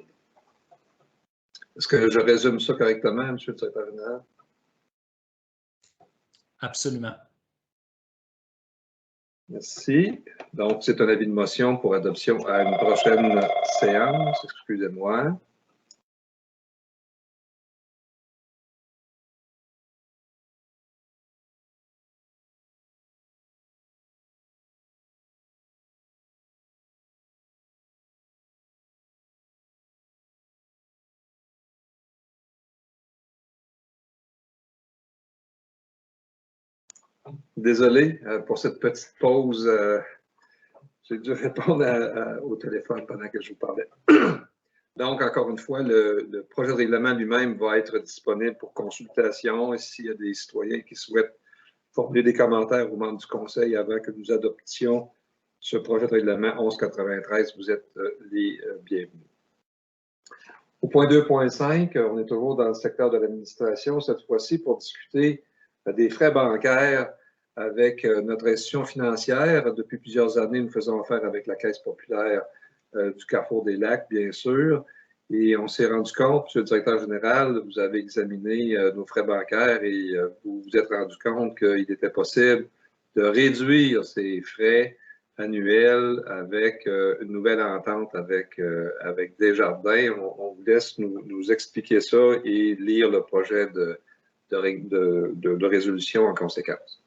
Est-ce que je résume ça correctement, M. le secrétaire général? Absolument. Merci. Donc, c'est un avis de motion pour adoption à une prochaine séance. Excusez-moi. Désolé pour cette petite pause. J'ai dû répondre au téléphone pendant que je vous parlais. Donc, encore une fois, le projet de règlement lui-même va être disponible pour consultation. Et s'il y a des citoyens qui souhaitent formuler des commentaires aux membres du Conseil avant que nous adoptions ce projet de règlement 1193, vous êtes les bienvenus. Au point 2.5, on est toujours dans le secteur de l'administration, cette fois-ci pour discuter des frais bancaires avec notre institution financière. Depuis plusieurs années, nous faisons affaire avec la Caisse populaire du Carrefour des Lacs, bien sûr. Et on s'est rendu compte, M. le directeur général, vous avez examiné nos frais bancaires et vous vous êtes rendu compte qu'il était possible de réduire ces frais annuels avec une nouvelle entente avec Desjardins. On vous laisse nous expliquer ça et lire le projet de résolution en conséquence.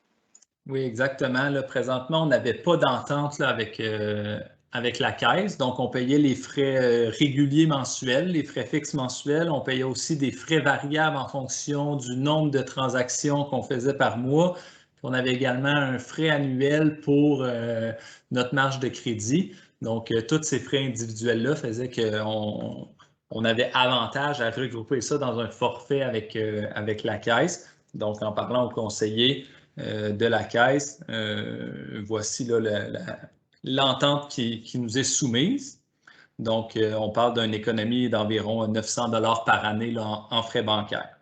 Oui, exactement. Là, présentement, on n'avait pas d'entente avec la Caisse. Donc, on payait les frais réguliers mensuels, les frais fixes mensuels. On payait aussi des frais variables en fonction du nombre de transactions qu'on faisait par mois. Puis on avait également un frais annuel pour notre marge de crédit. Donc, tous ces frais individuels-là faisaient qu'on avait avantage à regrouper ça dans un forfait avec la Caisse. Donc, en parlant aux conseillers de la Caisse, voici là, l'entente qui nous est soumise. Donc, on parle d'une économie d'environ 900 $ par année là, en frais bancaires.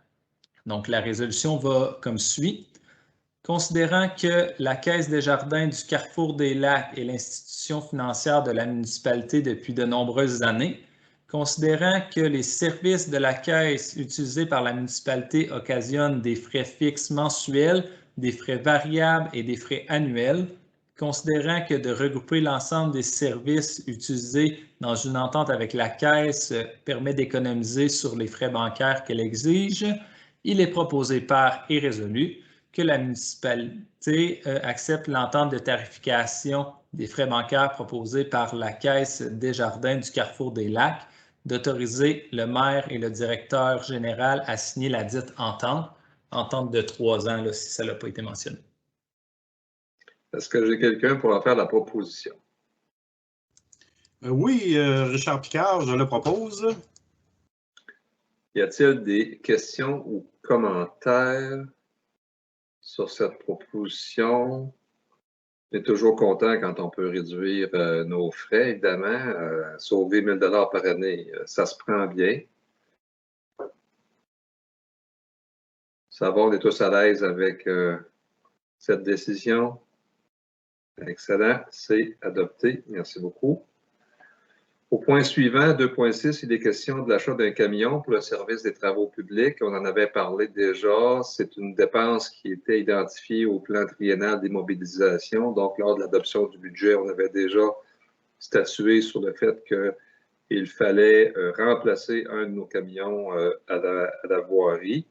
Donc, la résolution va comme suit. Considérant que la Caisse Desjardins du Carrefour des Lacs est l'institution financière de la municipalité depuis de nombreuses années, considérant que les services de la Caisse utilisés par la municipalité occasionnent des frais fixes mensuels, des frais variables et des frais annuels, considérant que de regrouper l'ensemble des services utilisés dans une entente avec la Caisse permet d'économiser sur les frais bancaires qu'elle exige, il est proposé par et résolu que la municipalité accepte l'entente de tarification des frais bancaires proposée par la Caisse Desjardins du Carrefour des Lacs, d'autoriser le maire et le directeur général à signer la dite entente de 3 ans, là, si ça n'a pas été mentionné. Est-ce que j'ai quelqu'un pour en faire la proposition? Oui, Richard Picard, je le propose. Y a-t-il des questions ou commentaires sur cette proposition? On est toujours content quand on peut réduire nos frais, évidemment. Sauver 1 000 $ par année, ça se prend bien. Ça va, on est tous à l'aise avec cette décision. Excellent, c'est adopté. Merci beaucoup. Au point suivant, 2.6, il est question de l'achat d'un camion pour le service des travaux publics. On en avait parlé déjà. C'est une dépense qui était identifiée au plan triennal des mobilisations. Donc, lors de l'adoption du budget, on avait déjà statué sur le fait qu'il fallait remplacer un de nos camions à la voirie.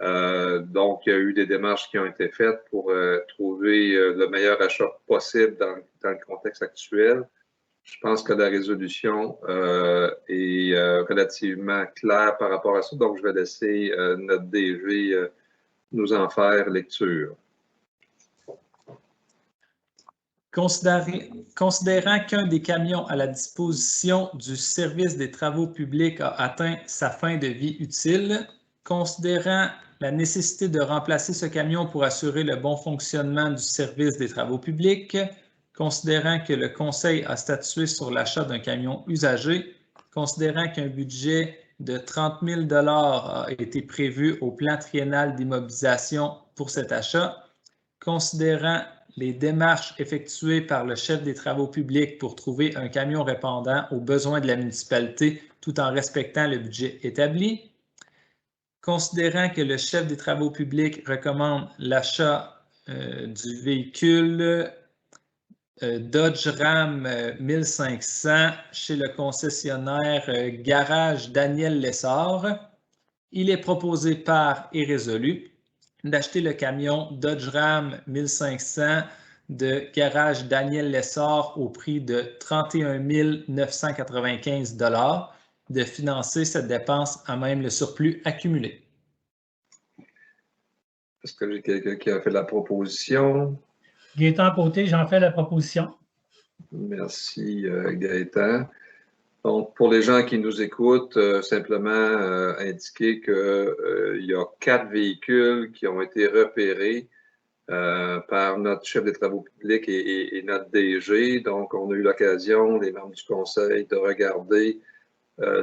Donc, il y a eu des démarches qui ont été faites pour trouver le meilleur achat possible dans le contexte actuel. Je pense que la résolution est relativement claire par rapport à ça. Donc, je vais laisser notre DG nous en faire lecture. Considérant qu'un des camions à la disposition du service des travaux publics a atteint sa fin de vie utile, considérant la nécessité de remplacer ce camion pour assurer le bon fonctionnement du service des travaux publics, considérant que le Conseil a statué sur l'achat d'un camion usagé, considérant qu'un budget de 30 000 $ a été prévu au plan triennal d'immobilisation pour cet achat, considérant les démarches effectuées par le chef des travaux publics pour trouver un camion répondant aux besoins de la municipalité tout en respectant le budget établi, considérant que le chef des travaux publics recommande l'achat du véhicule Dodge Ram 1500 chez le concessionnaire Garage Daniel Lessard, il est proposé par et résolu d'acheter le camion Dodge Ram 1500 de Garage Daniel Lessard au prix de 31 995 $, de financer cette dépense à même le surplus accumulé. Est-ce que j'ai quelqu'un qui a fait la proposition? Gaétan Côté, j'en fais la proposition. Merci, Gaétan. Donc, pour les gens qui nous écoutent, simplement indiquer qu'il y a 4 véhicules qui ont été repérés par notre chef des travaux publics et notre DG. Donc, on a eu l'occasion, les membres du conseil, de regarder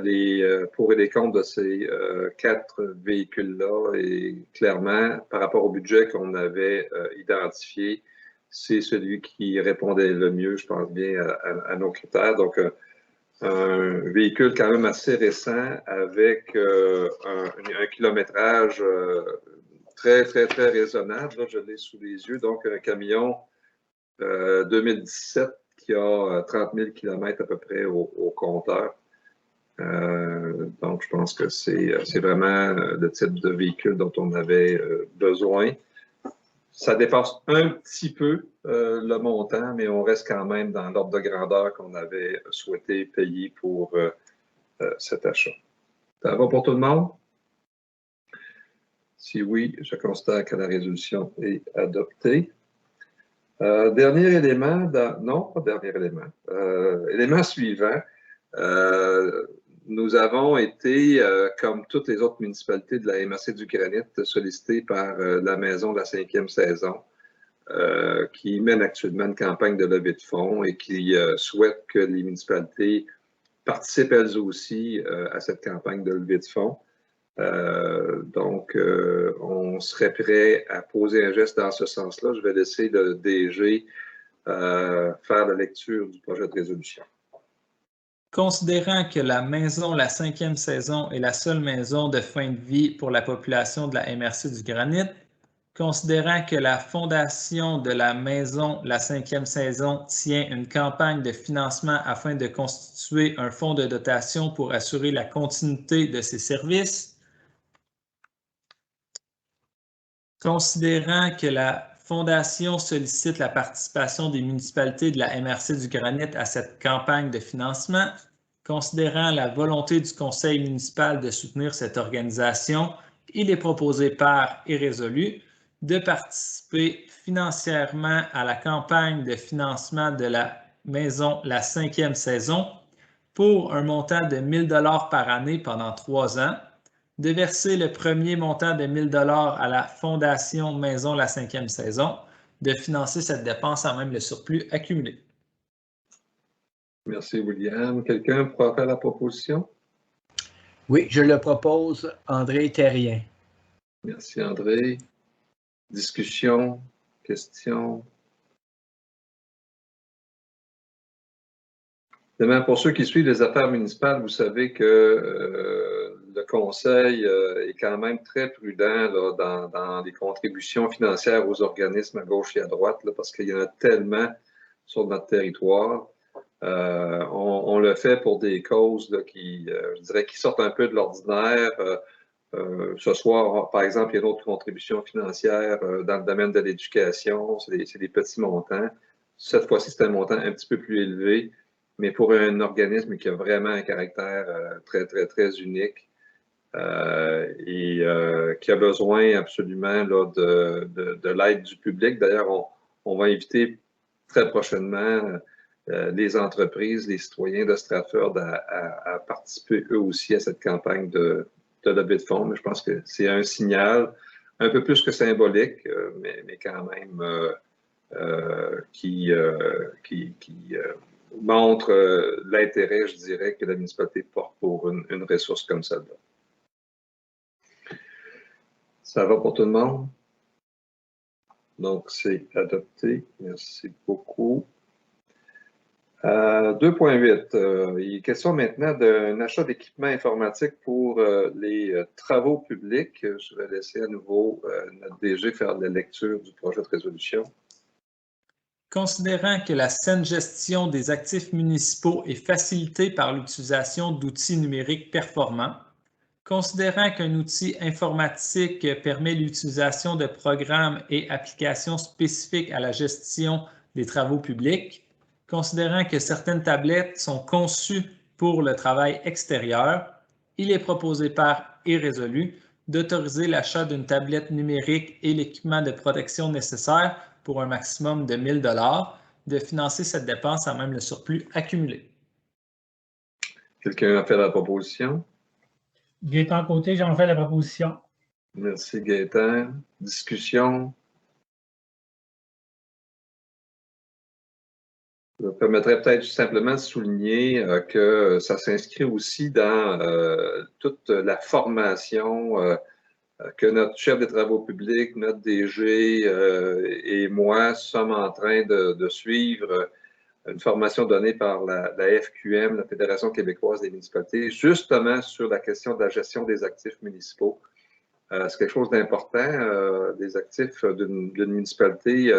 les pour et les contre de ces 4 véhicules-là. Et clairement, par rapport au budget qu'on avait identifié, c'est celui qui répondait le mieux, je pense bien, à nos critères. Donc, un véhicule quand même assez récent avec un kilométrage très, très, très raisonnable. Là, je l'ai sous les yeux. Donc, un camion 2017 qui a 30 000 km à peu près au compteur. Donc, je pense que c'est vraiment le type de véhicule dont on avait besoin. Ça dépasse un petit peu le montant, mais on reste quand même dans l'ordre de grandeur qu'on avait souhaité payer pour cet achat. Ça va pour tout le monde? Si oui, je constate que la résolution est adoptée. Dernier élément, non, pas dernier élément. Élément suivant, nous avons été, comme toutes les autres municipalités de la MRC du Granit, sollicités par la Maison de la 5e saison, qui mène actuellement une campagne de levée de fonds et qui souhaite que les municipalités participent elles aussi à cette campagne de levée de fonds. Donc, on serait prêt à poser un geste dans ce sens-là. Je vais laisser le DG faire la lecture du projet de résolution. Considérant que la maison La 5e saison est la seule maison de fin de vie pour la population de la MRC du Granit, considérant que la fondation de la maison La 5e saison tient une campagne de financement afin de constituer un fonds de dotation pour assurer la continuité de ses services, considérant que la Fondation sollicite la participation des municipalités de la MRC du Granit à cette campagne de financement, considérant la volonté du conseil municipal de soutenir cette organisation, il est proposé par et résolu de participer financièrement à la campagne de financement de la maison La 5e saison pour un montant de 1 000 $ par année pendant 3 ans, de verser le premier montant de 1 000 $ à la Fondation Maison La 5e saison, de financer cette dépense à même le surplus accumulé. Merci, William. Quelqu'un pourra faire la proposition? Oui, je le propose, André Terrien. Merci, André. Discussion, question? Évidemment, pour ceux qui suivent les affaires municipales, vous savez que le conseil est quand même très prudent là, dans les contributions financières aux organismes à gauche et à droite, là, parce qu'il y en a tellement sur notre territoire. On le fait pour des causes là, qui, je dirais, qui sortent un peu de l'ordinaire. Ce soir, par exemple, il y a d'autres contributions financières dans le domaine de l'éducation. C'est des petits montants. Cette fois-ci, c'est un montant un petit peu plus élevé, mais pour un organisme qui a vraiment un caractère très, très, très unique et qui a besoin absolument là, de l'aide du public. D'ailleurs, on va inviter très prochainement les entreprises, les citoyens de Stratford à participer eux aussi à cette campagne de levée de fonds. Mais je pense que c'est un signal un peu plus que symbolique, mais quand même qui montre l'intérêt, je dirais, que la municipalité porte pour une ressource comme celle-là. Ça va pour tout le monde? Donc, c'est adopté. Merci beaucoup. 2.8. Il est question maintenant d'un achat d'équipement informatique pour les travaux publics. Je vais laisser à nouveau notre DG faire la lecture du projet de résolution. Considérant que la saine gestion des actifs municipaux est facilitée par l'utilisation d'outils numériques performants, considérant qu'un outil informatique permet l'utilisation de programmes et applications spécifiques à la gestion des travaux publics, considérant que certaines tablettes sont conçues pour le travail extérieur, il est proposé par et résolu d'autoriser l'achat d'une tablette numérique et l'équipement de protection nécessaire pour un maximum de 1 000 $, de financer cette dépense à même le surplus accumulé. Quelqu'un a fait la proposition? Gaétan Côté, j'en fais la proposition. Merci, Gaétan. Discussion? Je me permettrais peut-être simplement de souligner que ça s'inscrit aussi dans toute la formation que notre chef des travaux publics, notre DG et moi sommes en train de suivre une formation donnée par la FQM, la Fédération québécoise des municipalités, justement sur la question de la gestion des actifs municipaux. C'est quelque chose d'important. Les actifs d'une municipalité,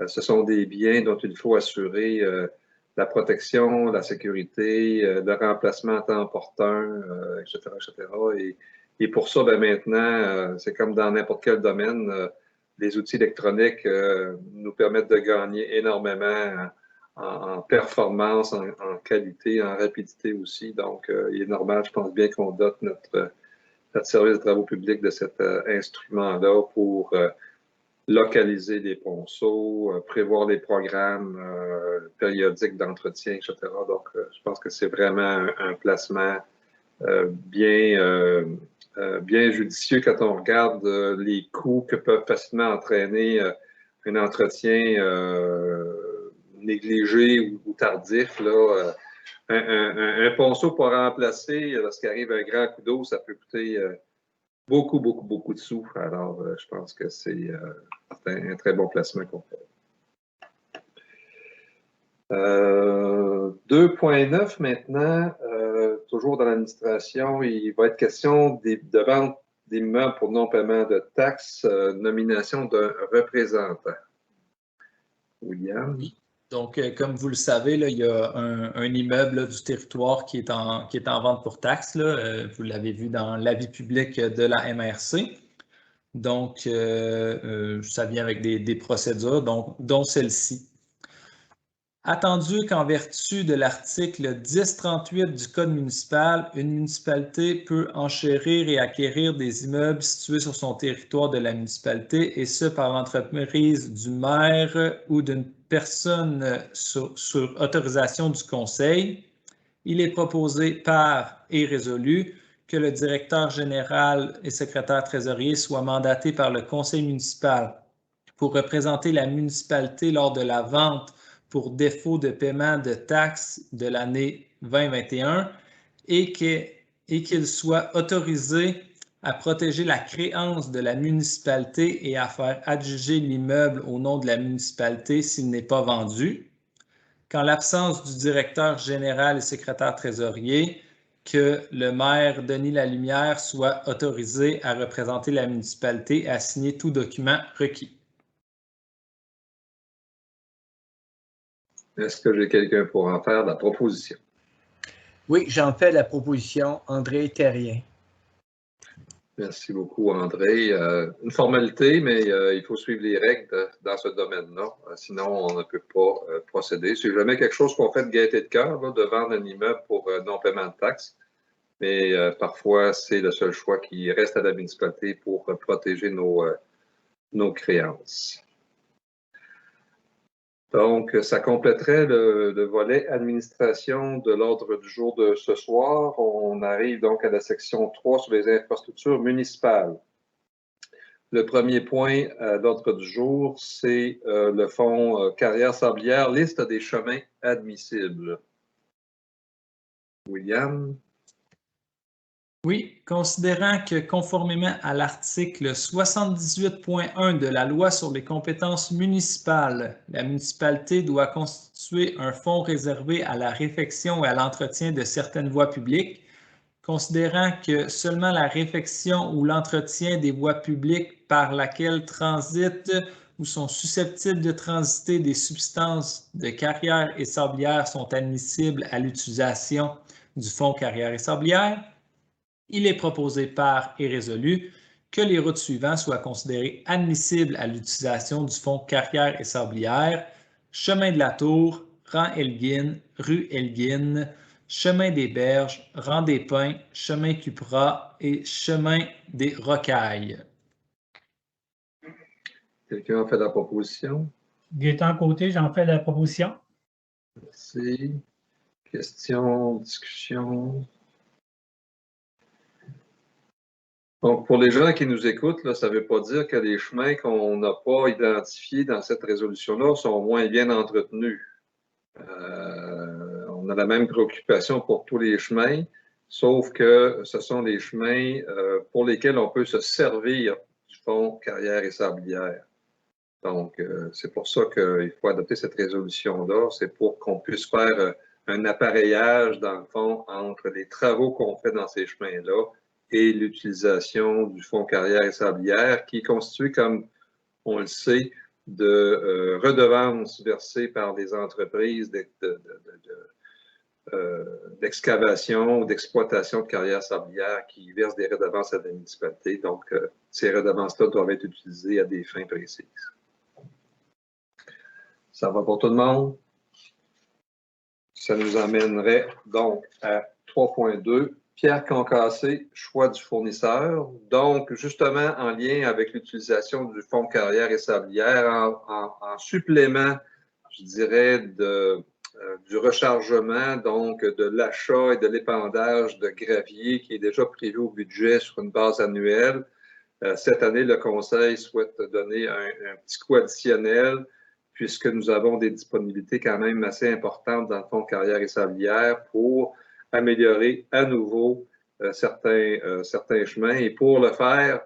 ce sont des biens dont il faut assurer la protection, la sécurité, le remplacement à temps opportun, etc., etc. Et pour ça, ben maintenant, c'est comme dans n'importe quel domaine, les outils électroniques nous permettent de gagner énormément en performance, en qualité, en rapidité aussi. Donc, il est normal, je pense bien qu'on dote notre service de travaux publics de cet instrument-là pour localiser des ponceaux, prévoir des programmes périodiques d'entretien, etc. Donc, je pense que c'est vraiment un placement bien judicieux quand on regarde les coûts que peuvent facilement entraîner un entretien négligé ou tardif. Là, un ponceau pour remplacer, lorsqu'il arrive un grand coup d'eau, ça peut coûter beaucoup de sous. Alors, je pense que c'est un très bon placement qu'on fait. 2.9 maintenant, toujours dans l'administration, il va être question de vente d'immeubles pour non-paiement de taxes, nomination d'un représentant. William? Oui. Donc, comme vous le savez, là, il y a un immeuble là, du territoire qui est en vente pour taxes. Là. Vous l'avez vu dans l'avis public de la MRC. Donc, ça vient avec des procédures, dont celle-ci. Attendu qu'en vertu de l'article 1038 du Code municipal, une municipalité peut enchérir et acquérir des immeubles situés sur son territoire de la municipalité, et ce par l'entreprise du maire ou d'une personne sur autorisation du conseil. Il est proposé par et résolu que le directeur général et secrétaire trésorier soient mandatés par le conseil municipal pour représenter la municipalité lors de la vente pour défaut de paiement de taxes de l'année 2021 et qu'il soit autorisé à protéger la créance de la municipalité et à faire adjuger l'immeuble au nom de la municipalité s'il n'est pas vendu. Qu'en l'absence du directeur général et secrétaire trésorier, que le maire Denis Lalumière soit autorisé à représenter la municipalité et à signer tout document requis. Est-ce que j'ai quelqu'un pour en faire la proposition? Oui, j'en fais la proposition. André Terrien. Merci beaucoup, André. Une formalité, mais il faut suivre les règles dans ce domaine-là. Sinon, on ne peut pas procéder. C'est jamais quelque chose qu'on fait de gaieté de cœur, de vendre un immeuble pour non-paiement de taxes. Mais parfois, c'est le seul choix qui reste à la municipalité pour protéger nos créances. Donc, ça compléterait le volet administration de l'ordre du jour de ce soir. On arrive donc à la section 3 sur les infrastructures municipales. Le premier point à l'ordre du jour, c'est le fonds carrière sablière, liste des chemins admissibles. William? Oui, considérant que conformément à l'article 78.1 de la Loi sur les compétences municipales, la municipalité doit constituer un fonds réservé à la réfection et à l'entretien de certaines voies publiques, considérant que seulement la réfection ou l'entretien des voies publiques par laquelle transitent ou sont susceptibles de transiter des substances de carrière et sablière sont admissibles à l'utilisation du fonds carrière et sablière, il est proposé par et résolu que les routes suivantes soient considérées admissibles à l'utilisation du fonds carrière et sablière: chemin de la Tour, rang Elgin, rue Elgin, chemin des Berges, rang des Pins, chemin Cupra et chemin des Rocailles. Quelqu'un a fait la proposition? Gaétan Côté, j'en fais la proposition. Merci. Question, discussion. Donc, pour les gens qui nous écoutent, là, ça ne veut pas dire que les chemins qu'on n'a pas identifiés dans cette résolution-là sont moins bien entretenus. On a la même préoccupation pour tous les chemins, sauf que ce sont les chemins pour lesquels on peut se servir du fonds carrière et sablière. Donc, c'est pour ça qu'il faut adopter cette résolution-là. C'est pour qu'on puisse faire un appareillage, dans le fond, entre les travaux qu'on fait dans ces chemins-là et l'utilisation du fonds carrière et sablière, qui est constitué, comme on le sait, de redevances versées par des entreprises d'excavation ou d'exploitation de carrières sablières qui versent des redevances à la municipalité. Donc, ces redevances-là doivent être utilisées à des fins précises. Ça va pour tout le monde? Ça nous amènerait donc à 3.2. Pierre Concassé, choix du fournisseur. Donc, justement, en lien avec l'utilisation du fonds carrière et sablière, en supplément, je dirais, du rechargement, donc de l'achat et de l'épandage de gravier qui est déjà prévu au budget sur une base annuelle. Cette année, le Conseil souhaite donner un petit coup additionnel puisque nous avons des disponibilités quand même assez importantes dans le fonds carrière et sablière pour améliorer à nouveau certains chemins. Et pour le faire,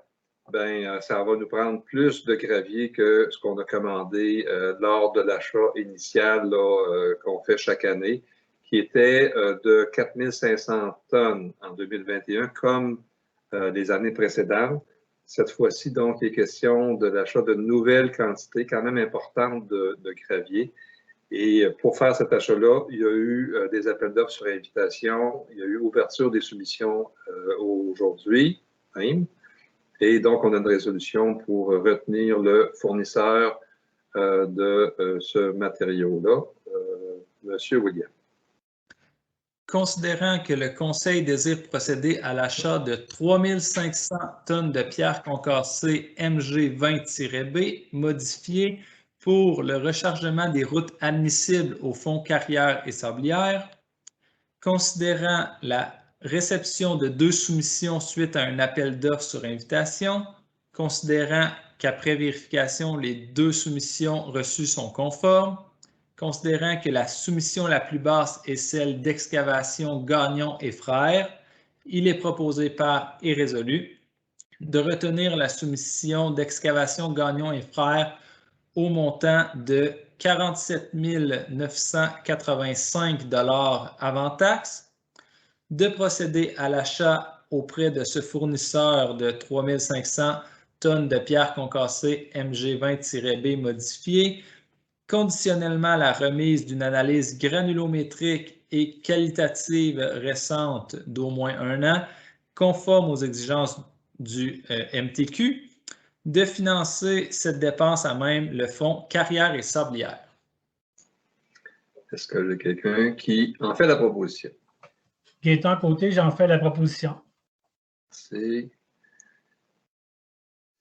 ben, ça va nous prendre plus de gravier que ce qu'on a commandé lors de l'achat initial qu'on fait chaque année, qui était de 4 500 tonnes en 2021, comme les années précédentes. Cette fois-ci, donc, il est question de l'achat de nouvelles quantités quand même importantes de gravier. Et pour faire cet achat-là, il y a eu des appels d'offres sur invitation, il y a eu ouverture des soumissions aujourd'hui même. Et donc, on a une résolution pour retenir le fournisseur de ce matériau-là. Monsieur William. Considérant que le Conseil désire procéder à l'achat de 3 500 tonnes de pierres concassées MG20-B modifiées pour le rechargement des routes admissibles au fonds carrière et sablière, considérant la réception de 2 soumissions suite à un appel d'offres sur invitation, considérant qu'après vérification, les 2 soumissions reçues sont conformes, considérant que la soumission la plus basse est celle d'Excavation Gagnon et Frères, il est proposé par et résolu de retenir la soumission d'Excavation Gagnon et Frères au montant de 47 985 $ avant taxe, de procéder à l'achat auprès de ce fournisseur de 3 500 tonnes de pierres concassées MG20-B modifiées, conditionnellement à la remise d'une analyse granulométrique et qualitative récente d'au moins 1 an, conforme aux exigences du MTQ, de financer cette dépense à même le fonds carrière et sablière. Est-ce que j'ai quelqu'un qui en fait la proposition? Gaétan Côté, j'en fais la proposition. C'est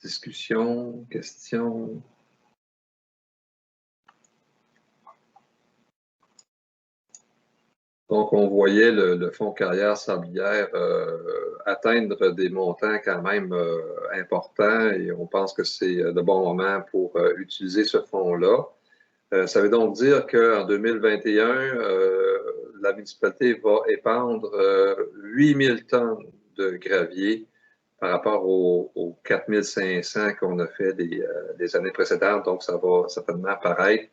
discussion, question. Donc, on voyait le fonds de carrière sablière atteindre des montants quand même importants et on pense que c'est le bon moment pour utiliser ce fonds-là. Ça veut donc dire qu'en 2021, la municipalité va épandre 8000 tonnes de gravier par rapport aux 4500 qu'on a fait des années précédentes. Donc, ça va certainement apparaître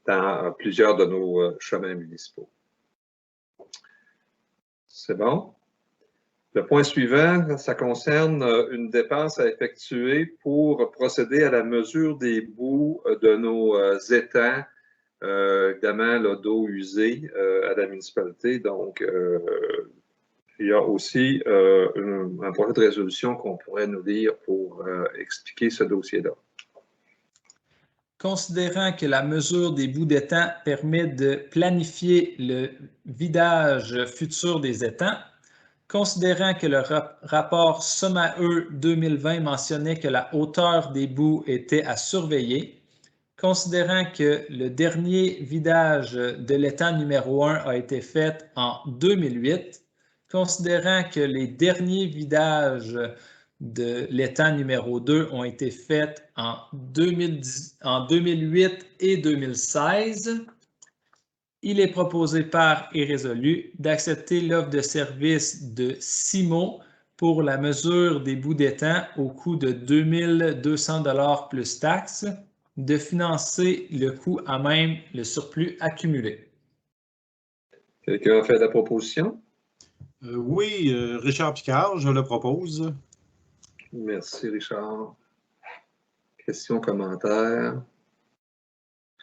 dans plusieurs de nos chemins municipaux. C'est bon? Le point suivant, ça concerne une dépense à effectuer pour procéder à la mesure des boues de nos étangs, évidemment, d'eau usée à la municipalité. Donc, il y a aussi un projet de résolution qu'on pourrait nous lire pour expliquer ce dossier-là. Considérant que la mesure des boues d'étang permet de planifier le vidage futur des étangs, considérant que le rapport SOMAE 2020 mentionnait que la hauteur des boues était à surveiller, considérant que le dernier vidage de l'étang numéro 1 a été fait en 2008, considérant que les derniers vidages de l'étang numéro 2 ont été faits en 2008 et 2016, il est proposé par et résolu d'accepter l'offre de service de CIMO pour la mesure des boues d'étang au coût de 2 200 $ plus taxes, de financer le coût à même le surplus accumulé. Quelqu'un a fait la proposition? Oui, Richard Picard, je le propose. Merci, Richard. Questions, commentaires?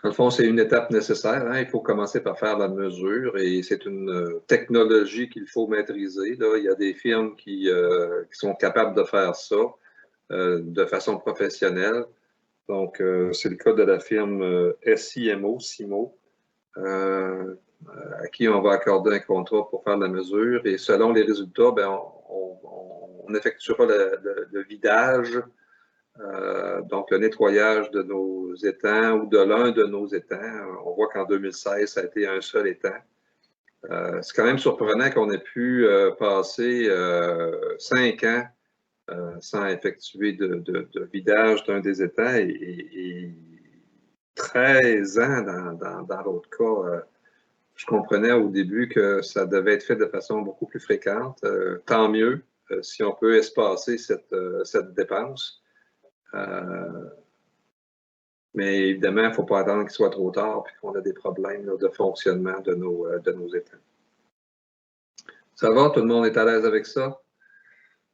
Dans le fond, c'est une étape nécessaire. Hein? Il faut commencer par faire la mesure et c'est une technologie qu'il faut maîtriser. Là. Il y a des firmes qui sont capables de faire ça de façon professionnelle. Donc, c'est le cas de la firme CIMO, à qui on va accorder un contrat pour faire la mesure. Et selon les résultats, ben, on effectuera le vidage, donc le nettoyage de nos étangs ou de l'un de nos étangs. On voit qu'en 2016, ça a été un seul étang. C'est quand même surprenant qu'on ait pu passer 5 ans sans effectuer de vidage d'un des étangs et 13 ans dans l'autre cas. Je comprenais au début que ça devait être fait de façon beaucoup plus fréquente. Tant mieux si on peut espacer cette dépense. Mais évidemment, il ne faut pas attendre qu'il soit trop tard et qu'on ait des problèmes là, de fonctionnement de nos étangs. Ça va? Tout le monde est à l'aise avec ça?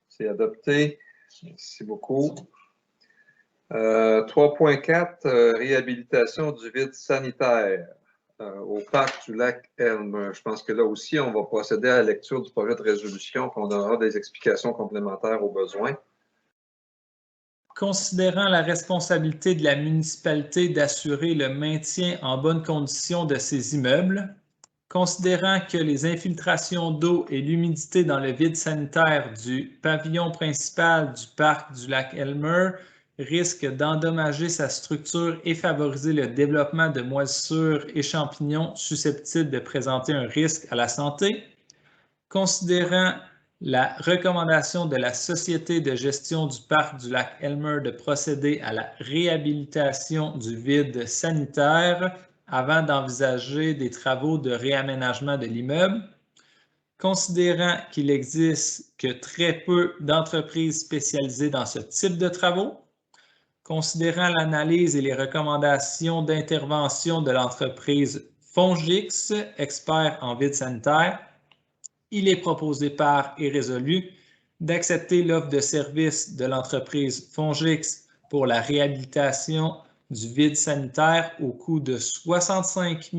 C'est adopté. Merci beaucoup. 3.4, réhabilitation du vide sanitaire au parc du lac Elmer. Je pense que là aussi, on va procéder à la lecture du projet de résolution, puis on donnera des explications complémentaires aux besoins. Considérant la responsabilité de la municipalité d'assurer le maintien en bonne condition de ses immeubles, considérant que les infiltrations d'eau et l'humidité dans le vide sanitaire du pavillon principal du parc du lac Elmer risquent d'endommager sa structure et favoriser le développement de moisissures et champignons susceptibles de présenter un risque à la santé, considérant la recommandation de la Société de gestion du parc du lac Elmer de procéder à la réhabilitation du vide sanitaire avant d'envisager des travaux de réaménagement de l'immeuble, considérant qu'il existe que très peu d'entreprises spécialisées dans ce type de travaux, considérant l'analyse et les recommandations d'intervention de l'entreprise Fongix, expert en vide sanitaire, il est proposé par et résolu d'accepter l'offre de service de l'entreprise Fongix pour la réhabilitation du vide sanitaire au coût de 65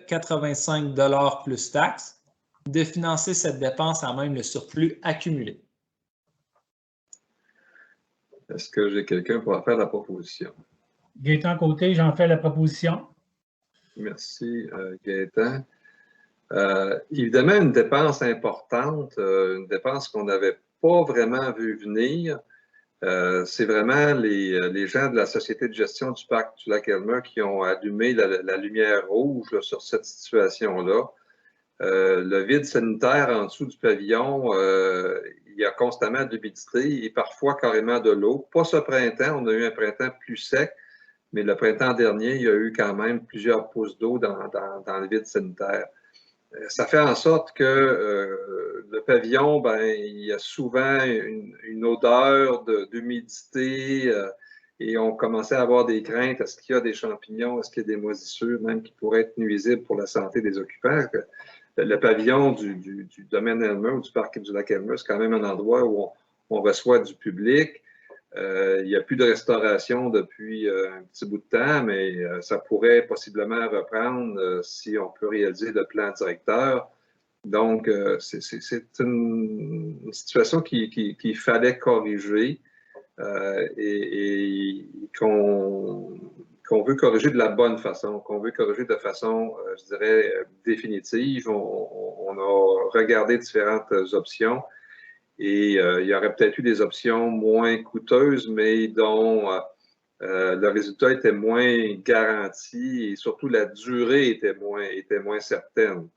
085 $ plus taxes, de financer cette dépense à même le surplus accumulé. Est-ce que j'ai quelqu'un pour faire la proposition? Gaétan Côté, j'en fais la proposition. Merci, Gaétan. Évidemment, une dépense importante, une dépense qu'on n'avait pas vraiment vu venir. C'est vraiment les gens de la Société de gestion du parc du lac Elmer qui ont allumé la lumière rouge là, sur cette situation-là. Le vide sanitaire en dessous du pavillon, il y a constamment de l'humidité et parfois carrément de l'eau. Pas ce printemps, on a eu un printemps plus sec, mais le printemps dernier, il y a eu quand même plusieurs pouces d'eau dans le vide sanitaire. Ça fait en sorte que le pavillon, ben, il y a souvent une odeur d'humidité et on commençait à avoir des craintes. Est-ce qu'il y a des champignons? Est-ce qu'il y a des moisissures même qui pourraient être nuisibles pour la santé des occupants? Le pavillon du domaine Elmer ou du parc du lac Elmer, c'est quand même un endroit où on reçoit du public. Il n'y a plus de restauration depuis un petit bout de temps, mais ça pourrait possiblement reprendre si on peut réaliser le plan directeur. Donc, c'est une situation qu'il fallait corriger et qu'on veut corriger de la bonne façon, qu'on veut corriger de façon, je dirais, définitive. On a regardé différentes options. Et il y aurait peut-être eu des options moins coûteuses, mais dont le résultat était moins garanti et surtout la durée était moins certaine.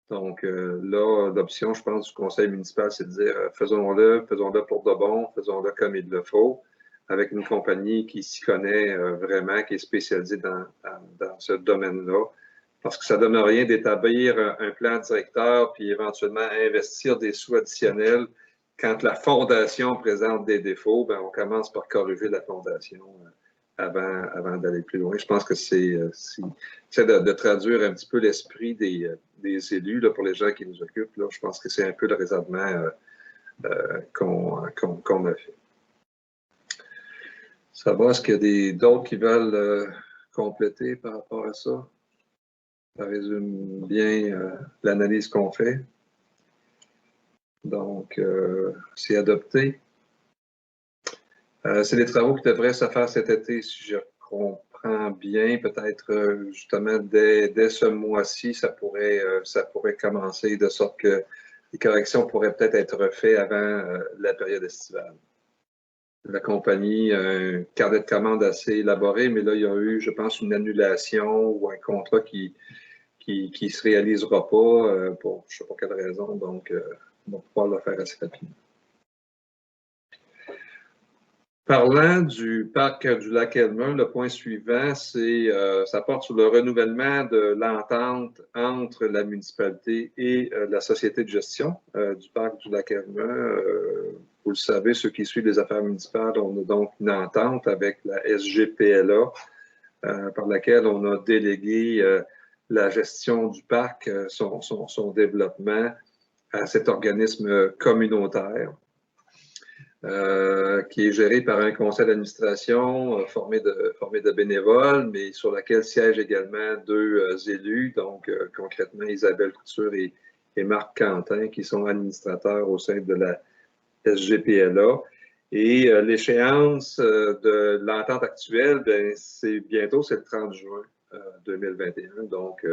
Donc là, l'option, je pense, du conseil municipal, c'est de dire faisons-le pour de bon, faisons-le comme il le faut, avec une compagnie qui s'y connaît vraiment, qui est spécialisée dans ce domaine-là. Parce que ça ne donne rien d'établir un plan directeur puis éventuellement investir des sous additionnels. Quand la fondation présente des défauts, ben, on commence par corriger la fondation avant d'aller plus loin. Je pense que c'est de traduire un petit peu l'esprit des élus là, pour les gens qui nous occupent. Là, je pense que c'est un peu le raisonnement qu'on a fait. Ça va? Est-ce qu'il y a d'autres qui veulent compléter par rapport à ça? Ça résume bien l'analyse qu'on fait. Donc, c'est adopté. C'est des travaux qui devraient se faire cet été, si je comprends bien. Peut-être justement dès ce mois-ci, ça pourrait commencer, de sorte que les corrections pourraient peut-être être faites avant la période estivale. La compagnie a un carnet de commandes assez élaboré, mais là, il y a eu, je pense, une annulation ou un contrat qui ne se réalisera pas pour je ne sais pas quelle raison. Donc, on va pouvoir le faire assez rapidement. Parlant du parc du lac Elmer, le point suivant, ça porte sur le renouvellement de l'entente entre la municipalité et la société de gestion du parc du lac Elmer. Vous le savez, ceux qui suivent les affaires municipales, on a donc une entente avec la SGPLA par laquelle on a délégué la gestion du parc, son développement à cet organisme communautaire qui est géré par un conseil d'administration formé de bénévoles, mais sur laquelle siègent également deux élus, donc concrètement Isabelle Couture et Marc Quentin, qui sont administrateurs au sein de la SGPLA. Et l'échéance de l'entente actuelle, c'est bientôt, c'est le 30 juin 2021. Donc,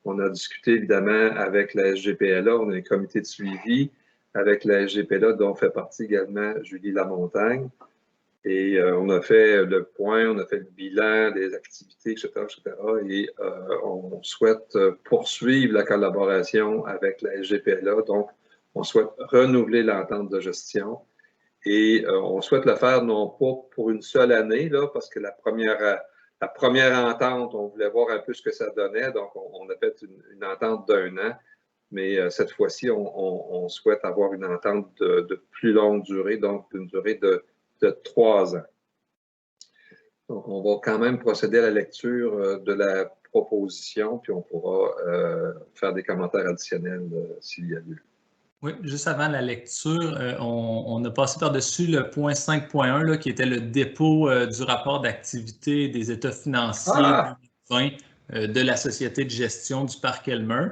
on a discuté évidemment avec la SGPLA, on a un comité de suivi avec la SGPLA dont fait partie également Julie Lamontagne. Et on a fait le point, on a fait le bilan des activités, etc. Et on souhaite poursuivre la collaboration avec la SGPLA. Donc, on souhaite renouveler l'entente de gestion. Et on souhaite le faire non pas pour une seule année, là, parce que la première entente, on voulait voir un peu ce que ça donnait. Donc, on a fait une entente d'1 an. Mais cette fois-ci, on souhaite avoir une entente de plus longue durée, donc d'une durée de 3 ans. Donc, on va quand même procéder à la lecture de la proposition, puis on pourra faire des commentaires additionnels s'il y a lieu. Oui, juste avant la lecture, on a passé par-dessus le point 5.1 qui était le dépôt du rapport d'activité des états financiers 2020 de la société de gestion du parc Elmer.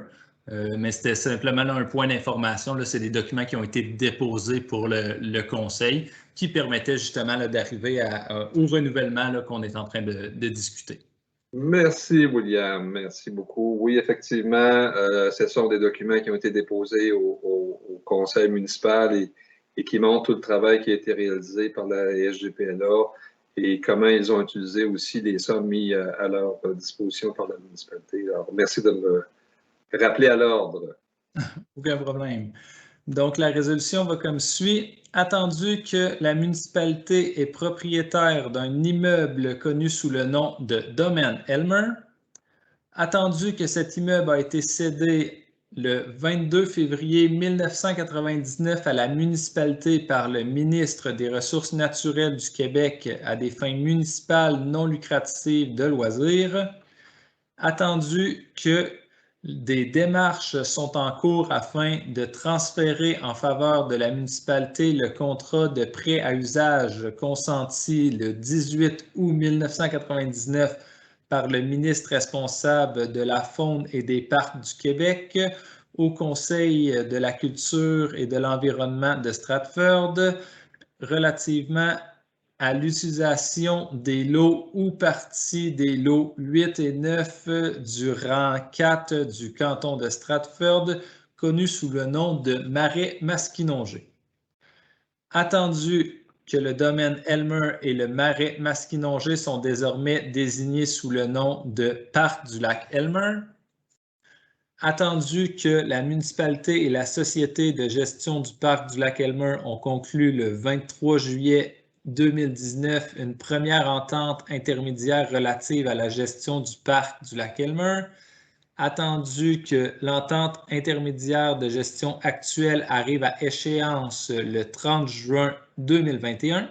Mais c'était simplement un point d'information. C'est des documents qui ont été déposés pour le conseil qui permettaient justement d'arriver au renouvellement qu'on est en train de discuter. Merci, William. Merci beaucoup. Oui, effectivement, ce sont des documents qui ont été déposés au conseil municipal et qui montrent tout le travail qui a été réalisé par la SGPLA et comment ils ont utilisé aussi les sommes mises à leur disposition par la municipalité. Alors, merci de me rappeler à l'ordre. Aucun problème. Donc, la résolution va comme suit. Attendu que la municipalité est propriétaire d'un immeuble connu sous le nom de Domaine Elmer, attendu que cet immeuble a été cédé le 22 février 1999 à la municipalité par le ministre des Ressources naturelles du Québec à des fins municipales non lucratives de loisirs, attendu que des démarches sont en cours afin de transférer en faveur de la municipalité le contrat de prêt à usage consenti le 18 août 1999 par le ministre responsable de la Faune et des Parcs du Québec au Conseil de la Culture et de l'Environnement de Stratford relativement à l'utilisation des lots ou parties des lots 8 et 9 du rang 4 du canton de Stratford, connu sous le nom de Marais Masquinongé. Attendu que le domaine Elmer et le Marais Masquinongé sont désormais désignés sous le nom de Parc du lac Elmer, attendu que la municipalité et la Société de gestion du Parc du lac Elmer ont conclu le 23 juillet 2019 une première entente intermédiaire relative à la gestion du Parc du lac Elmer, attendu que l'entente intermédiaire de gestion actuelle arrive à échéance le 30 juin 2021,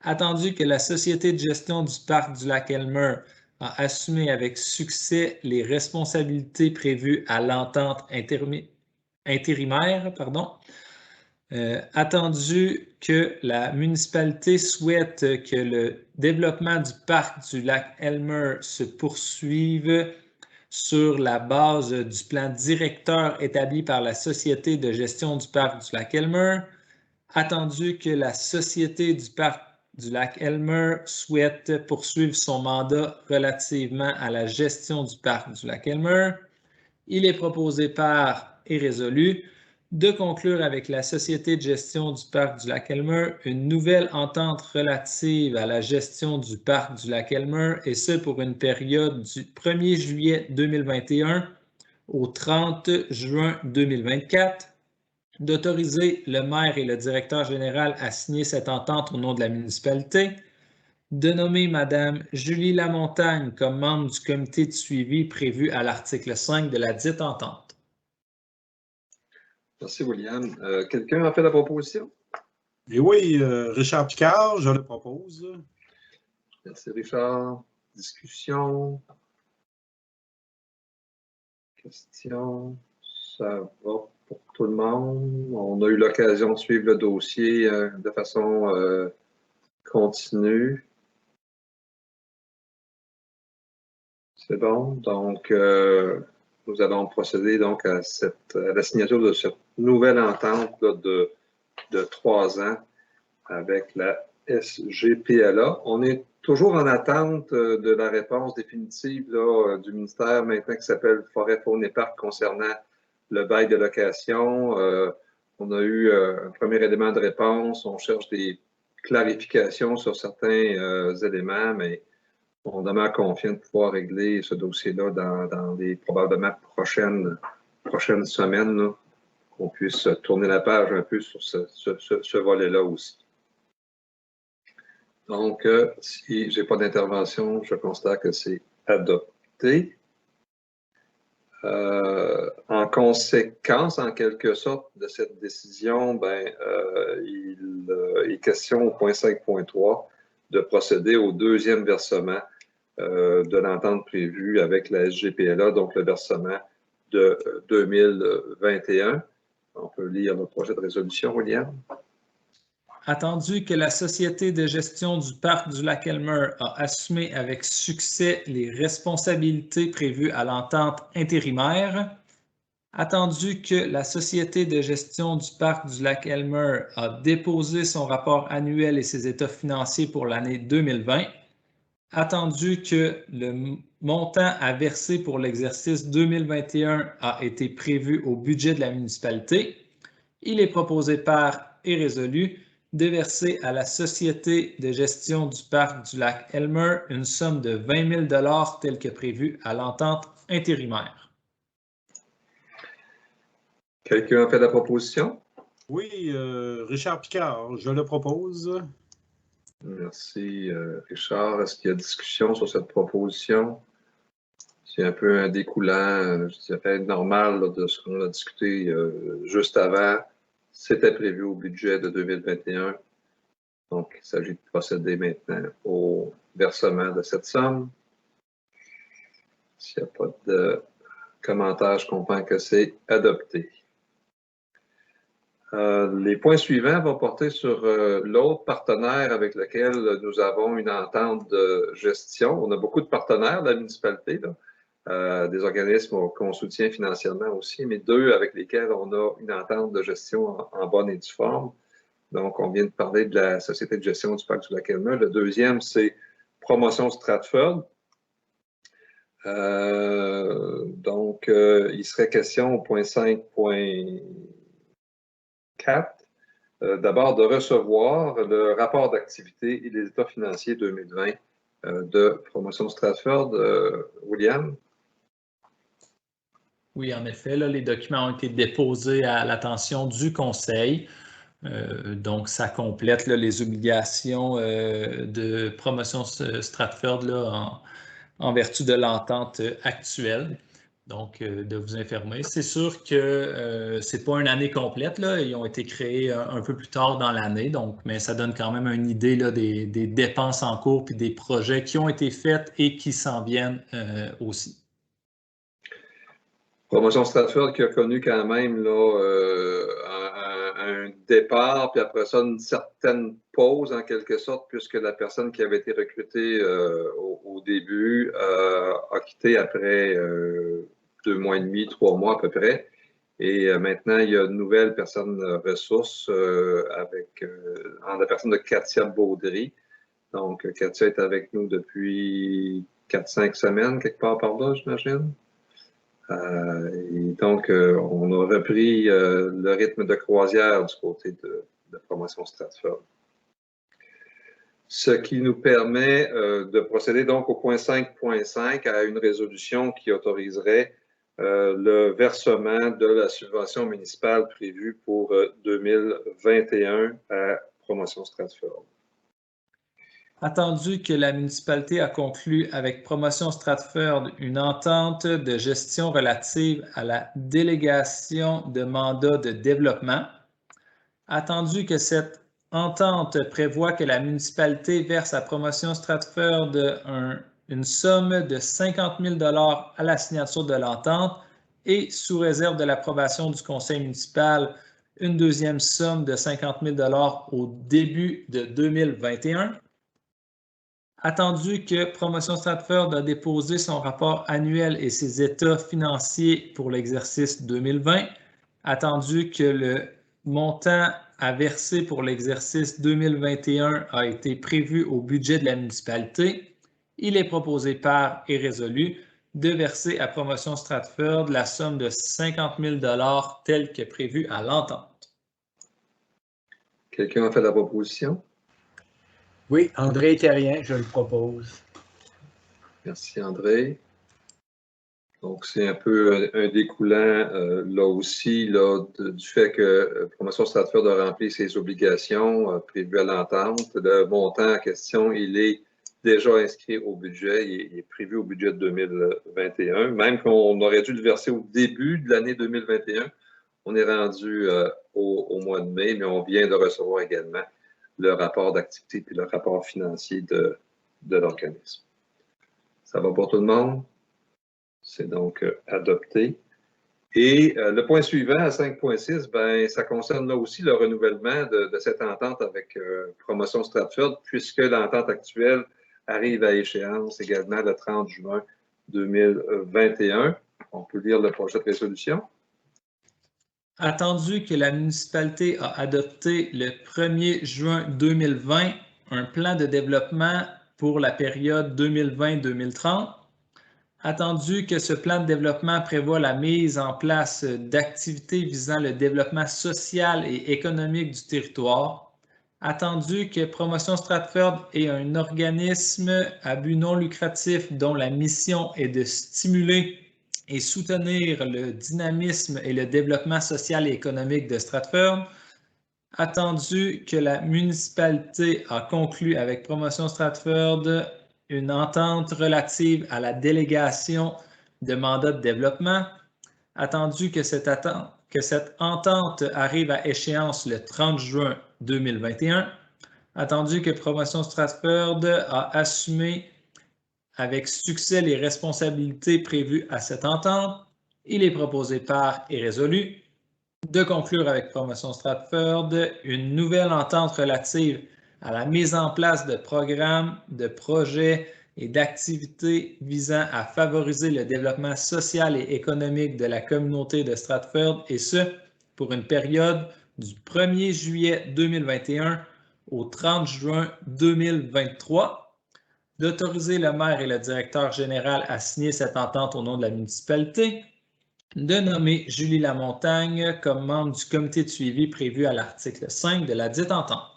attendu que la Société de gestion du Parc du lac Elmer a assumé avec succès les responsabilités prévues à l'entente intérimaire, attendu que la municipalité souhaite que le développement du parc du lac Elmer se poursuive sur la base du plan directeur établi par la Société de gestion du parc du lac Elmer, attendu que la Société du parc du lac Elmer souhaite poursuivre son mandat relativement à la gestion du parc du lac Elmer, il est proposé par et résolu de conclure avec la Société de gestion du parc du lac Elmer une nouvelle entente relative à la gestion du parc du lac Elmer, et ce pour une période du 1er juillet 2021 au 30 juin 2024, d'autoriser le maire et le directeur général à signer cette entente au nom de la municipalité, de nommer Mme Julie Lamontagne comme membre du comité de suivi prévu à l'article 5 de la dite entente. Merci, William. Quelqu'un a fait la proposition? Et oui, Richard Picard, je le propose. Merci, Richard. Discussion? Question? Ça va pour tout le monde? On a eu l'occasion de suivre le dossier de façon continue. C'est bon. Donc, nous allons procéder donc à la signature de cette nouvelle entente là, de 3 ans avec la SGPLA. On est toujours en attente de la réponse définitive là, du ministère maintenant qui s'appelle Forêt, Faune et Parcs concernant le bail de location. On a eu un premier élément de réponse. On cherche des clarifications sur certains éléments, mais on demeure confiant de pouvoir régler ce dossier-là dans les probablement prochaines semaines, là, qu'on puisse tourner la page un peu sur ce volet-là aussi. Donc, si je n'ai pas d'intervention, je constate que c'est adopté. En conséquence, en quelque sorte, de cette décision, il est question au point 5.3 de procéder au deuxième versement de l'entente prévue avec la SGPLA, donc le versement de 2021. On peut lire le projet de résolution, William. Attendu que la Société de gestion du parc du lac Elmer a assumé avec succès les responsabilités prévues à l'entente intérimaire, attendu que la Société de gestion du parc du lac Elmer a déposé son rapport annuel et ses états financiers pour l'année 2020, attendu que le montant à verser pour l'exercice 2021 a été prévu au budget de la municipalité, il est proposé par et résolu de verser à la Société de gestion du parc du lac Elmer une somme de 20 000 $ telle que prévue à l'entente intérimaire. Quelqu'un a fait la proposition? Oui, Richard Picard, je le propose. Merci, Richard. Est-ce qu'il y a discussion sur cette proposition? C'est un peu un découlant, je dirais, normal là, de ce qu'on a discuté juste avant. C'était prévu au budget de 2021. Donc, il s'agit de procéder maintenant au versement de cette somme. S'il n'y a pas de commentaires, je comprends que c'est adopté. Les points suivants vont porter sur l'autre partenaire avec lequel nous avons une entente de gestion. On a beaucoup de partenaires de la municipalité, là, des organismes qu'on soutient financièrement aussi, mais 2 avec lesquels on a une entente de gestion en bonne et due forme. Donc, on vient de parler de la Société de gestion du parc du Lac-Elmer. Le deuxième, c'est Promotion Stratford. Donc, il serait question au point 5.4, d'abord de recevoir le rapport d'activité et les états financiers 2020 de Promotion Stratford. William? Oui, en effet, là, les documents ont été déposés à l'attention du Conseil. Donc, ça complète là, les obligations de Promotion Stratford là, en vertu de l'entente actuelle. Donc, de vous informer. C'est sûr que ce n'est pas une année complète. Là. Ils ont été créés un peu plus tard dans l'année, donc, mais ça donne quand même une idée là, des dépenses en cours et des projets qui ont été faits et qui s'en viennent aussi. Promotion Stratford qui a connu quand même là, un départ, puis après ça, une certaine pause en quelque sorte, puisque la personne qui avait été recrutée au début a quitté après 2 mois et demi, 3 mois à peu près. Et maintenant, il y a une nouvelle personne ressource en la personne de Katia Baudry. Donc, Katia est avec nous depuis 4-5 semaines, quelque part par là, j'imagine. Et donc, on a repris le rythme de croisière du côté de Promotion Stratford. Ce qui nous permet de procéder donc au point 5.5 à une résolution qui autoriserait le versement de la subvention municipale prévue pour 2021 à Promotion Stratford. Attendu que la municipalité a conclu avec Promotion Stratford une entente de gestion relative à la délégation de mandats de développement, attendu que cette entente prévoit que la municipalité verse à Promotion Stratford une somme de 50 000 $ à la signature de l'entente et sous réserve de l'approbation du conseil municipal, une deuxième somme de 50 000 $ au début de 2021. Attendu que Promotion Stratford a déposé son rapport annuel et ses états financiers pour l'exercice 2020, attendu que le montant à verser pour l'exercice 2021 a été prévu au budget de la municipalité, il est proposé par et résolu de verser à Promotion Stratford la somme de 50 000 $ telle que prévue à l'entente. Quelqu'un a fait la proposition? Oui, André Terrien, je le propose. Merci, André. Donc, c'est un peu un découlant là aussi là, du fait que Promotion Stratford a rempli ses obligations prévues à l'entente. Le montant en question, il est déjà inscrit au budget, il est prévu au budget de 2021. Même qu'on aurait dû le verser au début de l'année 2021, on est rendu au mois de mai, mais on vient de recevoir également le rapport d'activité et le rapport financier de l'organisme. Ça va pour tout le monde? C'est donc adopté. Et le point suivant, à 5.6, ben, ça concerne là aussi le renouvellement de cette entente avec Promotion Stratford, puisque l'entente actuelle arrive à échéance également le 30 juin 2021. On peut lire le projet de résolution. Attendu que la municipalité a adopté le 1er juin 2020 un plan de développement pour la période 2020-2030, attendu que ce plan de développement prévoit la mise en place d'activités visant le développement social et économique du territoire, attendu que Promotion Stratford est un organisme à but non lucratif dont la mission est de stimuler et soutenir le dynamisme et le développement social et économique de Stratford. Attendu que la municipalité a conclu avec Promotion Stratford une entente relative à la délégation de mandat de développement. Attendu que cette entente arrive à échéance le 30 juin 2021. Attendu que Promotion Stratford a assumé avec succès les responsabilités prévues à cette entente, il est proposé par et résolu de conclure avec Promotion Stratford une nouvelle entente relative à la mise en place de programmes, de projets et d'activités visant à favoriser le développement social et économique de la communauté de Stratford, et ce, pour une période du 1er juillet 2021 au 30 juin 2023. D'autoriser le maire et le directeur général à signer cette entente au nom de la municipalité, de nommer Julie Lamontagne comme membre du comité de suivi prévu à l'article 5 de la dite entente.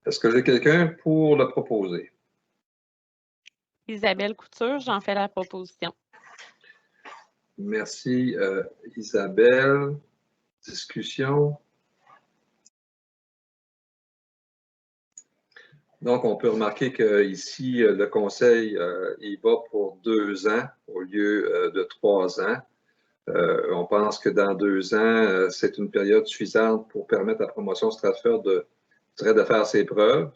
Est-ce que j'ai quelqu'un pour le proposer? Isabelle Couture, j'en fais la proposition. Merci, Isabelle. Discussion. Donc, on peut remarquer qu'ici, le conseil, il va pour 2 ans au lieu de 3 ans. On pense que dans 2 ans, c'est une période suffisante pour permettre à Promotion Stratford de faire ses preuves,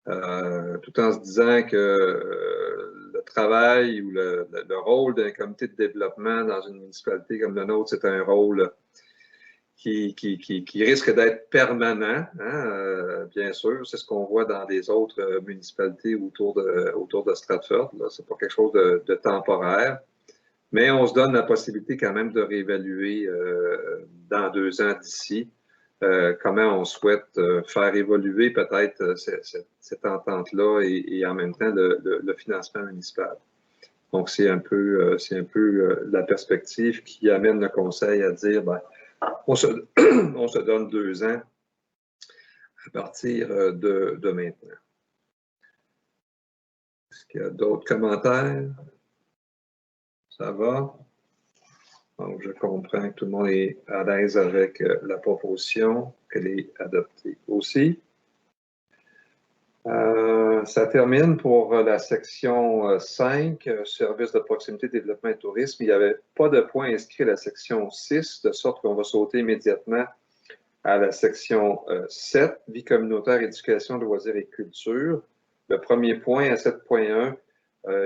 tout en se disant que le travail ou le rôle d'un comité de développement dans une municipalité comme la nôtre, c'est un rôle qui risque d'être permanent, hein, bien sûr. C'est ce qu'on voit dans les autres municipalités autour de Stratford. Ce n'est pas quelque chose de temporaire. Mais on se donne la possibilité quand même de réévaluer dans 2 ans d'ici comment on souhaite faire évoluer peut-être cette entente-là et en même temps le financement municipal. Donc, c'est un peu la perspective qui amène le conseil à dire, ben, on se donne 2 ans à partir de maintenant. Est-ce qu'il y a d'autres commentaires? Ça va? Donc, je comprends que tout le monde est à l'aise avec la proposition, qu'elle est adoptée aussi. Ça termine pour la section 5, services de proximité, développement et tourisme. Il n'y avait pas de point inscrit à la section 6, de sorte qu'on va sauter immédiatement à la section 7, vie communautaire, éducation, loisirs et culture. Le premier point, à 7.1,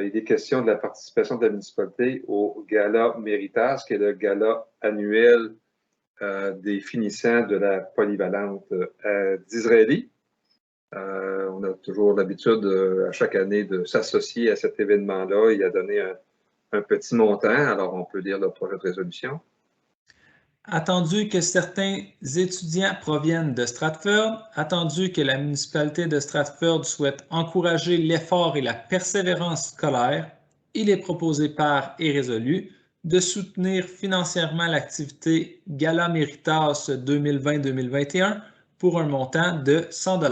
il est question de la participation de la municipalité au Gala Méritas, qui est le gala annuel des finissants de la polyvalente d'Israéli. On a toujours l'habitude à chaque année de s'associer à cet événement-là et à donner un petit montant. Alors, on peut lire le projet de résolution. Attendu que certains étudiants proviennent de Stratford, attendu que la municipalité de Stratford souhaite encourager l'effort et la persévérance scolaire, il est proposé par et résolu de soutenir financièrement l'activité Gala Méritas 2020-2021 pour un montant de 100 $.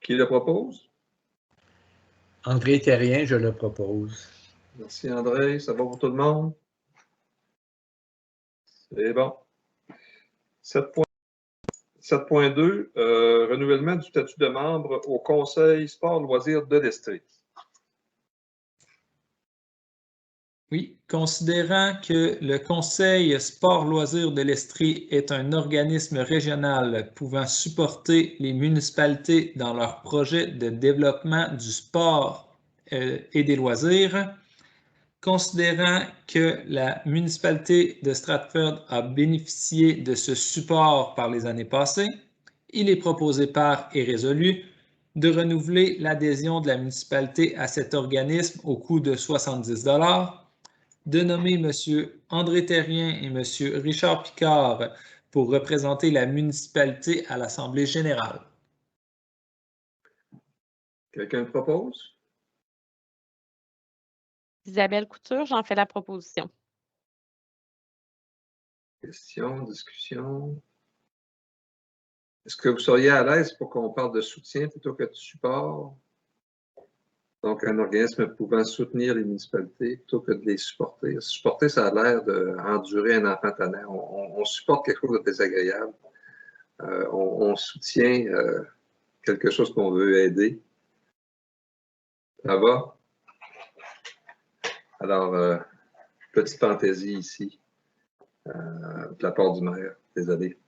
Qui le propose? André Terrien, je le propose. Merci, André. Ça va pour tout le monde? C'est bon. 7.2, renouvellement du statut de membre au Conseil sport loisirs de l'Estrie. Oui, considérant que le Conseil sport loisirs de l'Estrie est un organisme régional pouvant supporter les municipalités dans leurs projets de développement du sport et des loisirs, considérant que la municipalité de Stratford a bénéficié de ce support par les années passées, il est proposé par et résolu de renouveler l'adhésion de la municipalité à cet organisme au coût de 70 $, de nommer M. André Terrien et M. Richard Picard pour représenter la municipalité à l'Assemblée générale. Quelqu'un le propose? Isabelle Couture, j'en fais la proposition. Question, discussion. Est-ce que vous seriez à l'aise pour qu'on parle de soutien plutôt que de support? Donc, un organisme pouvant soutenir les municipalités plutôt que de les supporter. Supporter, ça a l'air d'endurer un enfant tannant. On supporte quelque chose de désagréable. On soutient quelque chose qu'on veut aider. Ça va? Alors, petite fantaisie ici, de la part du maire. Désolé.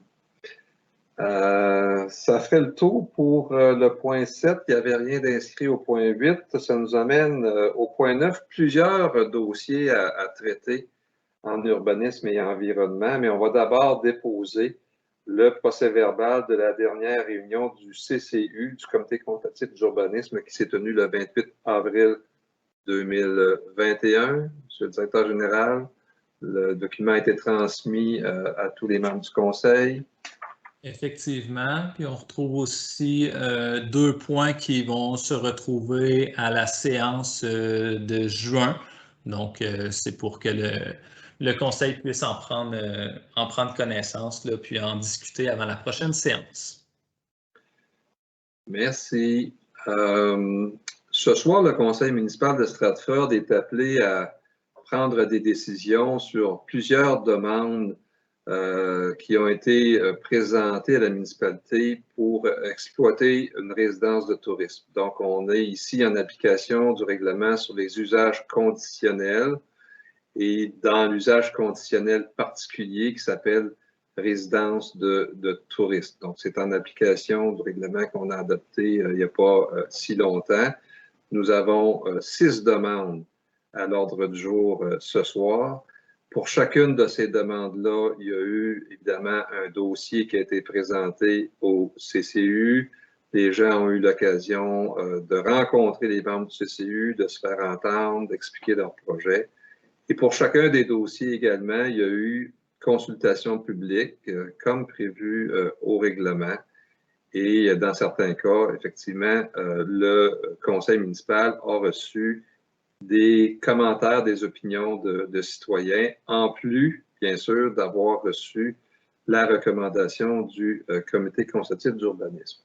Ça ferait le tour pour le point 7. Il n'y avait rien d'inscrit au point 8. Ça nous amène au point 9. Plusieurs dossiers à traiter en urbanisme et environnement, mais on va d'abord déposer le procès-verbal de la dernière réunion du CCU, du Comité consultatif d'urbanisme, qui s'est tenue le 28 avril 2021. Monsieur le directeur général, le document a été transmis à tous les membres du Conseil. Effectivement, puis on retrouve aussi 2 points qui vont se retrouver à la séance de juin. Donc, c'est pour que le Conseil puisse en prendre connaissance, là, puis en discuter avant la prochaine séance. Merci. Ce soir, le Conseil municipal de Stratford est appelé à prendre des décisions sur plusieurs demandes qui ont été présentées à la municipalité pour exploiter une résidence de tourisme. Donc, on est ici en application du règlement sur les usages conditionnels et dans l'usage conditionnel particulier qui s'appelle résidence de tourisme. Donc, c'est en application du règlement qu'on a adopté il n'y a pas si longtemps. Nous avons 6 demandes à l'ordre du jour ce soir. Pour chacune de ces demandes-là, il y a eu évidemment un dossier qui a été présenté au CCU. Les gens ont eu l'occasion de rencontrer les membres du CCU, de se faire entendre, d'expliquer leur projet. Et pour chacun des dossiers également, il y a eu consultation publique, comme prévu au règlement. Et dans certains cas, effectivement, le conseil municipal a reçu des commentaires, des opinions de citoyens, en plus, bien sûr, d'avoir reçu la recommandation du comité consultatif d'urbanisme.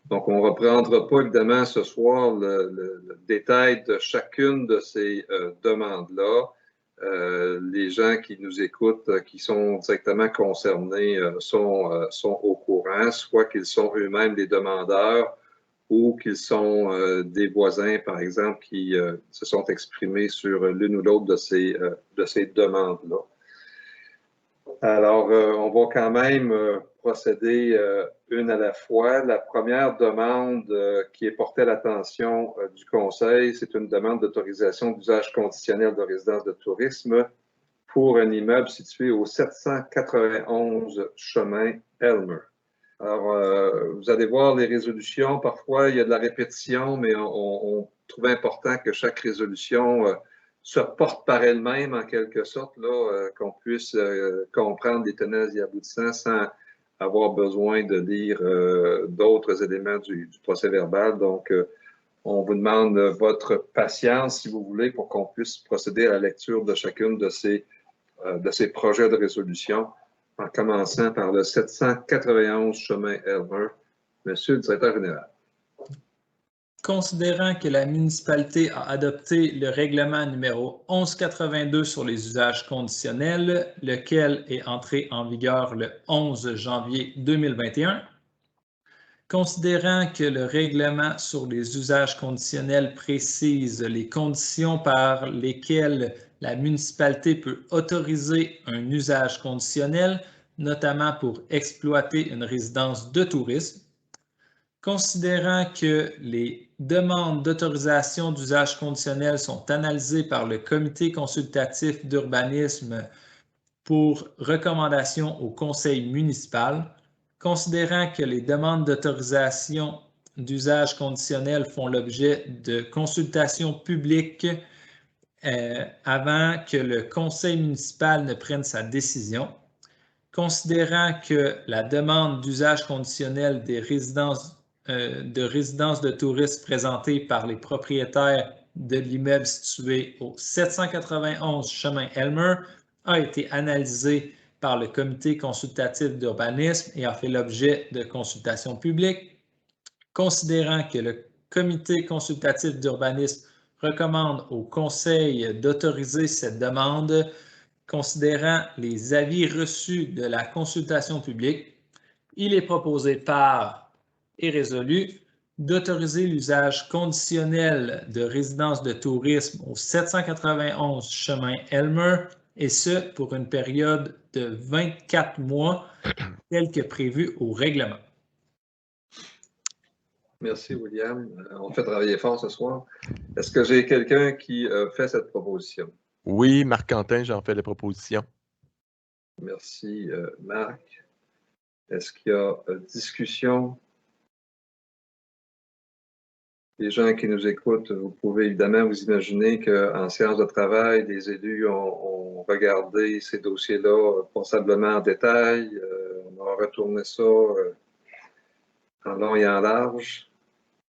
Donc, on ne reprendra pas, évidemment, ce soir le détail de chacune de ces demandes-là. Les gens qui nous écoutent, qui sont directement concernés, sont au courant, soit qu'ils sont eux-mêmes des demandeurs ou qu'ils sont des voisins, par exemple, qui se sont exprimés sur l'une ou l'autre de ces demandes-là. Alors, on va quand même procéder une à la fois. La première demande qui est portée à l'attention du Conseil, c'est une demande d'autorisation d'usage conditionnel de résidence de tourisme pour un immeuble situé au 791 chemin Elmer. Alors, vous allez voir les résolutions. Parfois, il y a de la répétition, mais on trouve important que chaque résolution se porte par elle-même, en quelque sorte, qu'on puisse comprendre les tenants et aboutissants sans avoir besoin de lire d'autres éléments du procès-verbal. Donc, on vous demande votre patience, si vous voulez, pour qu'on puisse procéder à la lecture de chacune de ces projets de résolution, en commençant par le 791 chemin Elmer. Monsieur le directeur général. Considérant que la municipalité a adopté le règlement numéro 1182 sur les usages conditionnels, lequel est entré en vigueur le 11 janvier 2021, considérant que le règlement sur les usages conditionnels précise les conditions par lesquelles la municipalité peut autoriser un usage conditionnel, notamment pour exploiter une résidence de tourisme, considérant que les demandes d'autorisation d'usage conditionnel sont analysées par le comité consultatif d'urbanisme pour recommandation au conseil municipal, considérant que les demandes d'autorisation d'usage conditionnel font l'objet de consultations publiques avant que le conseil municipal ne prenne sa décision, considérant que la demande d'usage conditionnel des résidences de tourisme présentée par les propriétaires de l'immeuble situé au 791 chemin Elmer a été analysée par le comité consultatif d'urbanisme et a fait l'objet de consultations publiques, considérant que le comité consultatif d'urbanisme recommande au Conseil d'autoriser cette demande, considérant les avis reçus de la consultation publique, il est proposé par et résolu d'autoriser l'usage conditionnel de résidence de tourisme au 791 chemin Elmer, et ce pour une période de 24 mois, tel que prévu au règlement. Merci, William. On fait travailler fort ce soir. Est-ce que j'ai quelqu'un qui fait cette proposition? Oui, Marc-Quentin, j'en fais la proposition. Merci, Marc. Est-ce qu'il y a discussion? Les gens qui nous écoutent, vous pouvez évidemment vous imaginer qu'en séance de travail, les élus ont regardé ces dossiers-là passablement en détail. On a retourné ça en long et en large.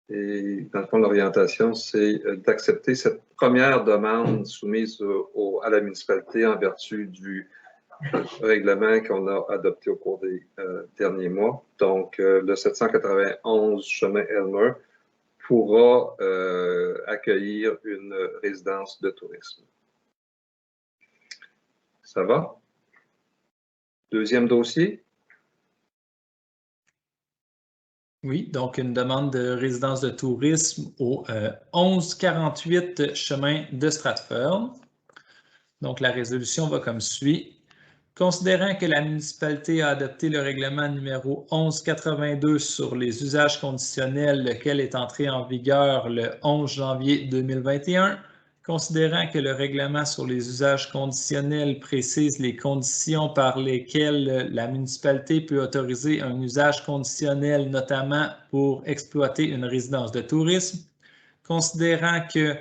Et dans le fond, l'orientation, c'est d'accepter cette première demande soumise à la municipalité en vertu du règlement qu'on a adopté au cours des derniers mois. Donc, le 791 chemin Elmer pourra accueillir une résidence de tourisme. Ça va? Deuxième dossier. Oui, donc une demande de résidence de tourisme au 1148 chemin de Stratford. Donc, la résolution va comme suit. Considérant que la municipalité a adopté le règlement numéro 1182 sur les usages conditionnels, lequel est entré en vigueur le 11 janvier 2021, considérant que le règlement sur les usages conditionnels précise les conditions par lesquelles la municipalité peut autoriser un usage conditionnel, notamment pour exploiter une résidence de tourisme, considérant que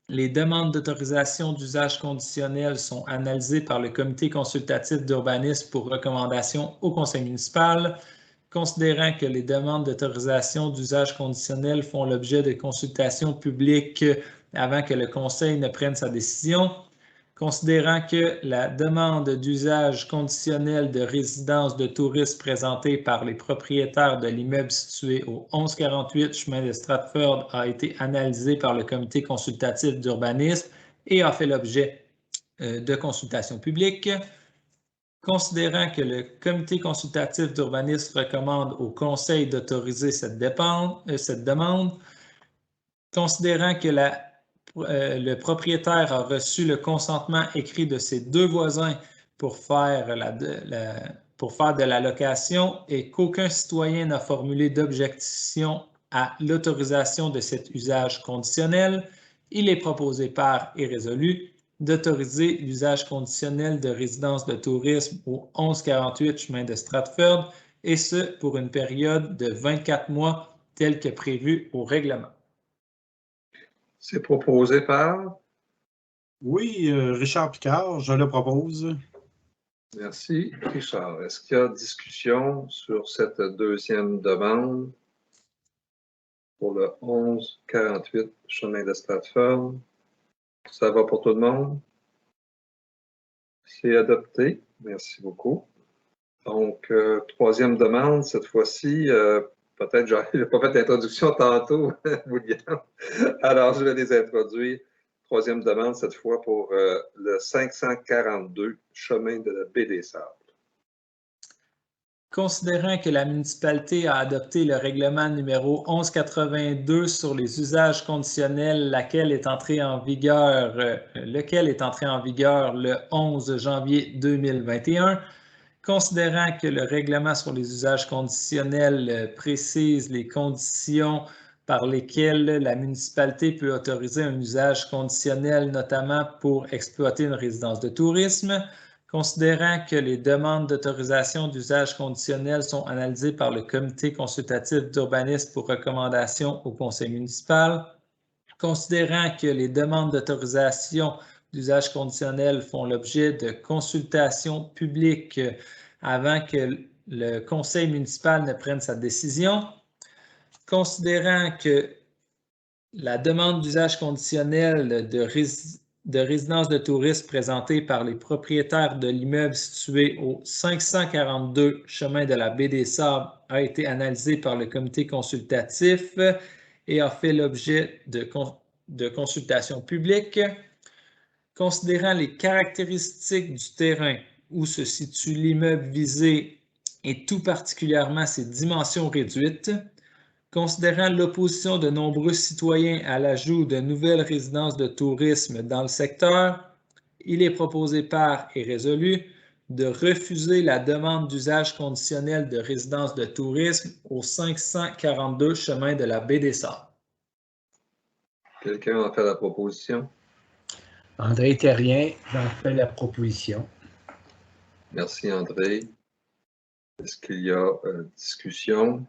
les demandes d'autorisation d'usage conditionnel sont analysées par le comité consultatif d'urbanisme pour recommandation au conseil municipal, considérant que les demandes d'autorisation d'usage conditionnel font l'objet de consultations publiques avant que le conseil ne prenne sa décision, considérant que la demande d'usage conditionnel de résidence de tourisme présentée par les propriétaires de l'immeuble situé au 1148 chemin de Stratford a été analysée par le comité consultatif d'urbanisme et a fait l'objet de consultations publiques, considérant que le comité consultatif d'urbanisme recommande au conseil d'autoriser cette demande, considérant que le propriétaire a reçu le consentement écrit de ses deux voisins pour faire de la location et qu'aucun citoyen n'a formulé d'objection à l'autorisation de cet usage conditionnel, il est proposé par et résolu d'autoriser l'usage conditionnel de résidence de tourisme au 1148 chemin de Stratford, et ce pour une période de 24 mois tel que prévu au règlement. C'est proposé par? Oui, Richard Picard, je le propose. Merci, Richard. Est-ce qu'il y a discussion sur cette deuxième demande pour le 1148 chemin de Stratford? Ça va pour tout le monde? C'est adopté. Merci beaucoup. Donc, troisième demande, cette fois-ci, peut-être je n'ai pas fait l'introduction tantôt, William. Alors, je vais les introduire. Troisième demande, cette fois pour le 542 chemin de la Baie des Sables. Considérant que la municipalité a adopté le règlement numéro 1182 sur les usages conditionnels, lequel est entré en vigueur le 11 janvier 2021, considérant que le règlement sur les usages conditionnels précise les conditions par lesquelles la municipalité peut autoriser un usage conditionnel, notamment pour exploiter une résidence de tourisme, considérant que les demandes d'autorisation d'usage conditionnel sont analysées par le comité consultatif d'urbanisme pour recommandation au conseil municipal, considérant que les demandes d'autorisation d'usage conditionnel font l'objet de consultations publiques avant que le conseil municipal ne prenne sa décision, considérant que la demande d'usage conditionnel de résidence de tourisme présentée par les propriétaires de l'immeuble situé au 542 chemin de la Baie des Sables a été analysée par le comité consultatif et a fait l'objet de consultation publique. Considérant les caractéristiques du terrain où se situe l'immeuble visé et tout particulièrement ses dimensions réduites, considérant l'opposition de nombreux citoyens à l'ajout de nouvelles résidences de tourisme dans le secteur, il est proposé par et résolu de refuser la demande d'usage conditionnel de résidence de tourisme au 542 chemin de la Baie des Sables. Quelqu'un en fait la proposition? André Terrien en fait la proposition. Merci, André. Est-ce qu'il y a discussion?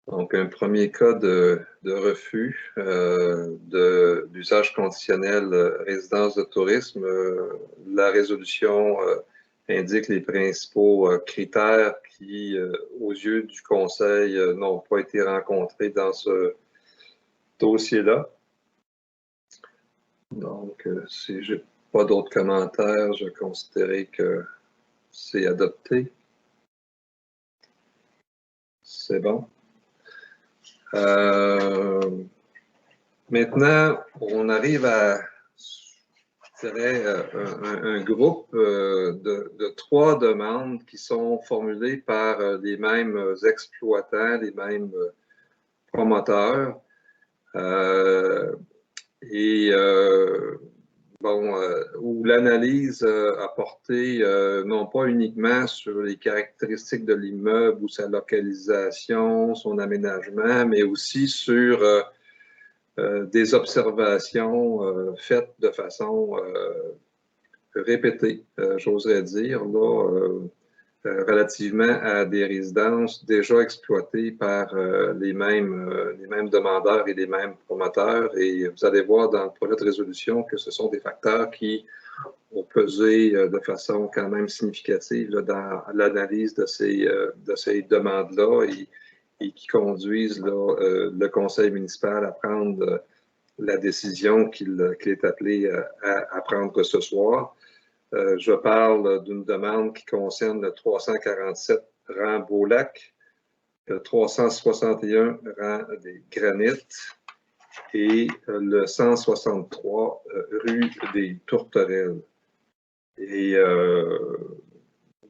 Donc, un premier cas de refus d'usage conditionnel résidence de tourisme. La résolution indique les principaux critères qui, aux yeux du Conseil, n'ont pas été rencontrés dans ce dossier-là. Donc, si je n'ai pas d'autres commentaires, je considérais que c'est adopté. C'est bon. Maintenant, on arrive à, je dirais, un groupe de 3 demandes qui sont formulées par les mêmes exploitants, les mêmes promoteurs. Où l'analyse a porté non pas uniquement sur les caractéristiques de l'immeuble ou sa localisation, son aménagement, mais aussi sur des observations faites de façon répétée, j'oserais dire, là, relativement à des résidences déjà exploitées par les mêmes demandeurs et les mêmes promoteurs. Et vous allez voir dans le projet de résolution que ce sont des facteurs qui ont pesé de façon quand même significative là, dans l'analyse de ces demandes-là et qui conduisent là, le conseil municipal à prendre la décision qu'il est appelé à prendre ce soir. Je parle d'une demande qui concerne le 347 rang Beaulac, le 361 rang des Granites et le 163 rue des Tourterelles. Et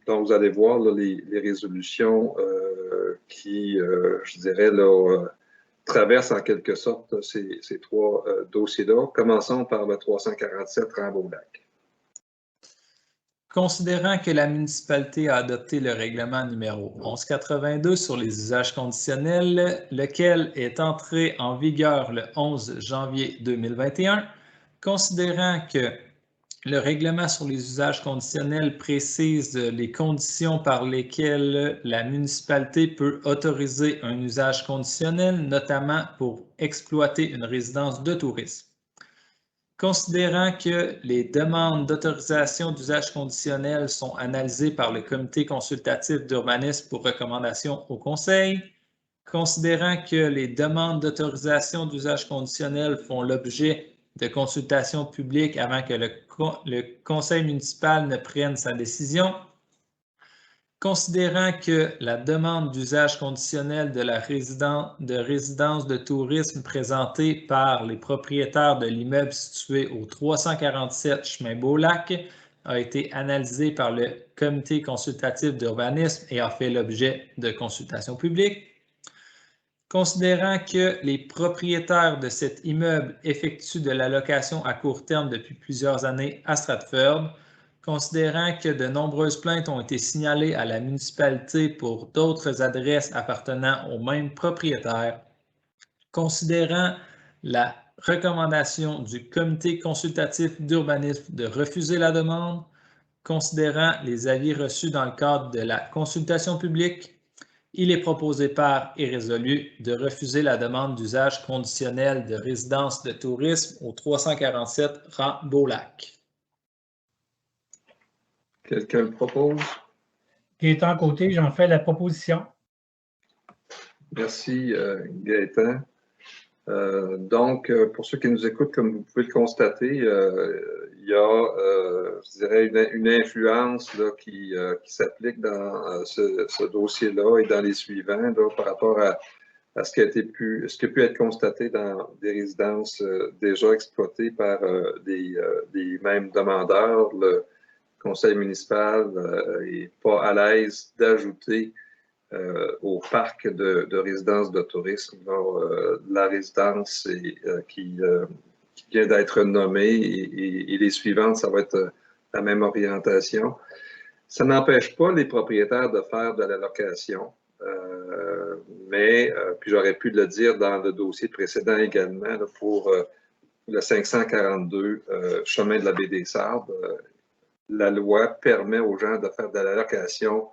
donc, vous allez voir là, les résolutions qui, je dirais, là, traversent en quelque sorte ces 3 dossiers-là. Commençons par le 347 rang Beaulac. Considérant que la municipalité a adopté le règlement numéro 1182 sur les usages conditionnels, lequel est entré en vigueur le 11 janvier 2021, considérant que le règlement sur les usages conditionnels précise les conditions par lesquelles la municipalité peut autoriser un usage conditionnel, notamment pour exploiter une résidence de tourisme. Considérant que les demandes d'autorisation d'usage conditionnel sont analysées par le comité consultatif d'urbanisme pour recommandation au Conseil, considérant que les demandes d'autorisation d'usage conditionnel font l'objet de consultations publiques avant que le Conseil municipal ne prenne sa décision, considérant que la demande d'usage conditionnel de la résidence de tourisme présentée par les propriétaires de l'immeuble situé au 347 chemin Beaulac a été analysée par le comité consultatif d'urbanisme et a fait l'objet de consultations publiques, considérant que les propriétaires de cet immeuble effectuent de la location à court terme depuis plusieurs années à Stratford, considérant que de nombreuses plaintes ont été signalées à la municipalité pour d'autres adresses appartenant aux mêmes propriétaires, considérant la recommandation du comité consultatif d'urbanisme de refuser la demande, considérant les avis reçus dans le cadre de la consultation publique, il est proposé par et résolu de refuser la demande d'usage conditionnel de résidence de tourisme au 347 rang Beaulac. Quelqu'un le propose? Gaétan Côté, j'en fais la proposition. Merci, Gaétan. Donc, pour ceux qui nous écoutent, comme vous pouvez le constater, il y a, je dirais, une influence là, qui s'applique dans ce dossier-là et dans les suivants là, par rapport à ce qui a pu être constaté dans des résidences déjà exploitées par des mêmes demandeurs. Le conseil municipal n'est pas à l'aise d'ajouter au parc de résidences de tourisme la résidence qui vient d'être nommée et les suivantes, ça va être la même orientation. Ça n'empêche pas les propriétaires de faire de la location. Mais, puis j'aurais pu le dire dans le dossier précédent également, là, pour le 542 chemin de la baie des Sables, la loi permet aux gens de faire de la location,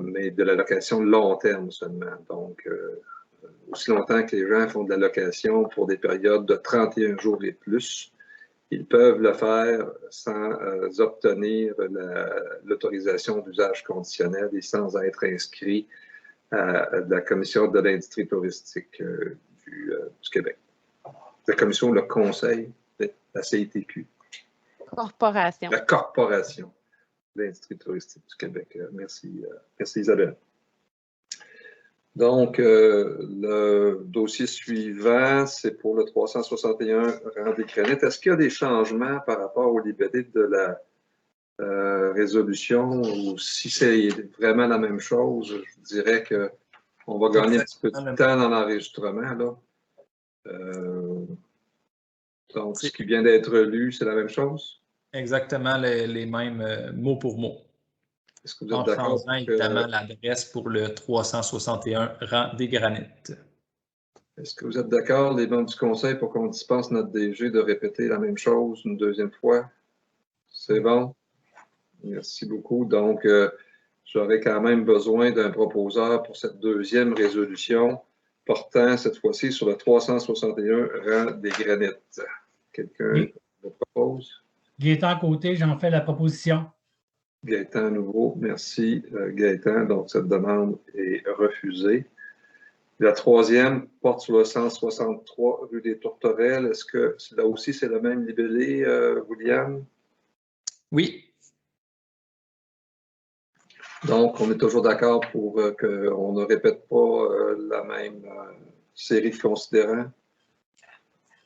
mais de la location long terme seulement. Donc, aussi longtemps que les gens font de la location pour des périodes de 31 jours et plus, ils peuvent le faire sans obtenir l'autorisation d'usage conditionnel et sans être inscrits à la Commission de l'industrie touristique du Québec. La Commission, le Conseil, la CITQ. Corporation. La Corporation de l'industrie touristique du Québec. Merci, merci Isabelle. Donc, le dossier suivant, c'est pour le 361 rang des Granites. Est-ce qu'il y a des changements par rapport aux libellés de la résolution ou si c'est vraiment la même chose? Je dirais qu'on va gagner un petit peu de temps dans l'enregistrement. Donc, ce qui vient d'être lu, c'est la même chose? Exactement les mêmes mot pour mot. Est-ce que vous êtes d'accord? En changeant évidemment l'adresse pour le 361 rang des Granites. Est-ce que vous êtes d'accord, les membres du conseil, pour qu'on dispense notre DG de répéter la même chose une deuxième fois? C'est bon? Merci beaucoup. Donc, j'aurais quand même besoin d'un proposeur pour cette deuxième résolution portant cette fois-ci sur le 361 rang des Granites. Quelqu'un le propose? Gaétan Côté, j'en fais la proposition. Gaétan à nouveau. Merci, Gaétan. Donc, cette demande est refusée. La troisième porte sur le 163 rue des Tourterelles. Est-ce que là aussi, c'est le même libellé, William? Oui. Donc, on est toujours d'accord pour qu'on ne répète pas la même série de considérants.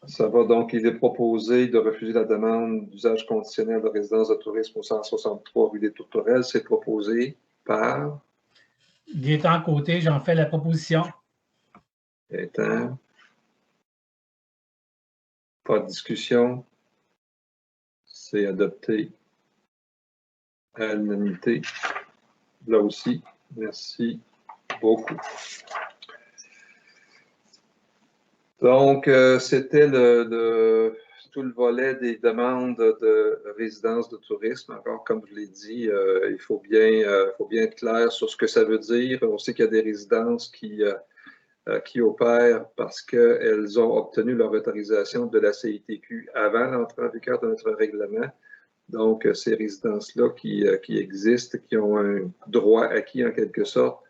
Ça va donc, il est proposé de refuser la demande d'usage conditionnel de résidence de tourisme au 163 rue des Tourterelles. C'est proposé par... Gaétan Côté, j'en fais la proposition. Gaétan. Pas de discussion. C'est adopté à l'unanimité. Là aussi, merci beaucoup. Donc, c'était tout le volet des demandes de résidence de tourisme. Encore, comme je l'ai dit, il faut bien être clair sur ce que ça veut dire. On sait qu'il y a des résidences qui opèrent parce qu'elles ont obtenu leur autorisation de la CITQ avant l'entrée en vigueur de notre règlement. Donc, ces résidences-là qui existent, qui ont un droit acquis en quelque sorte,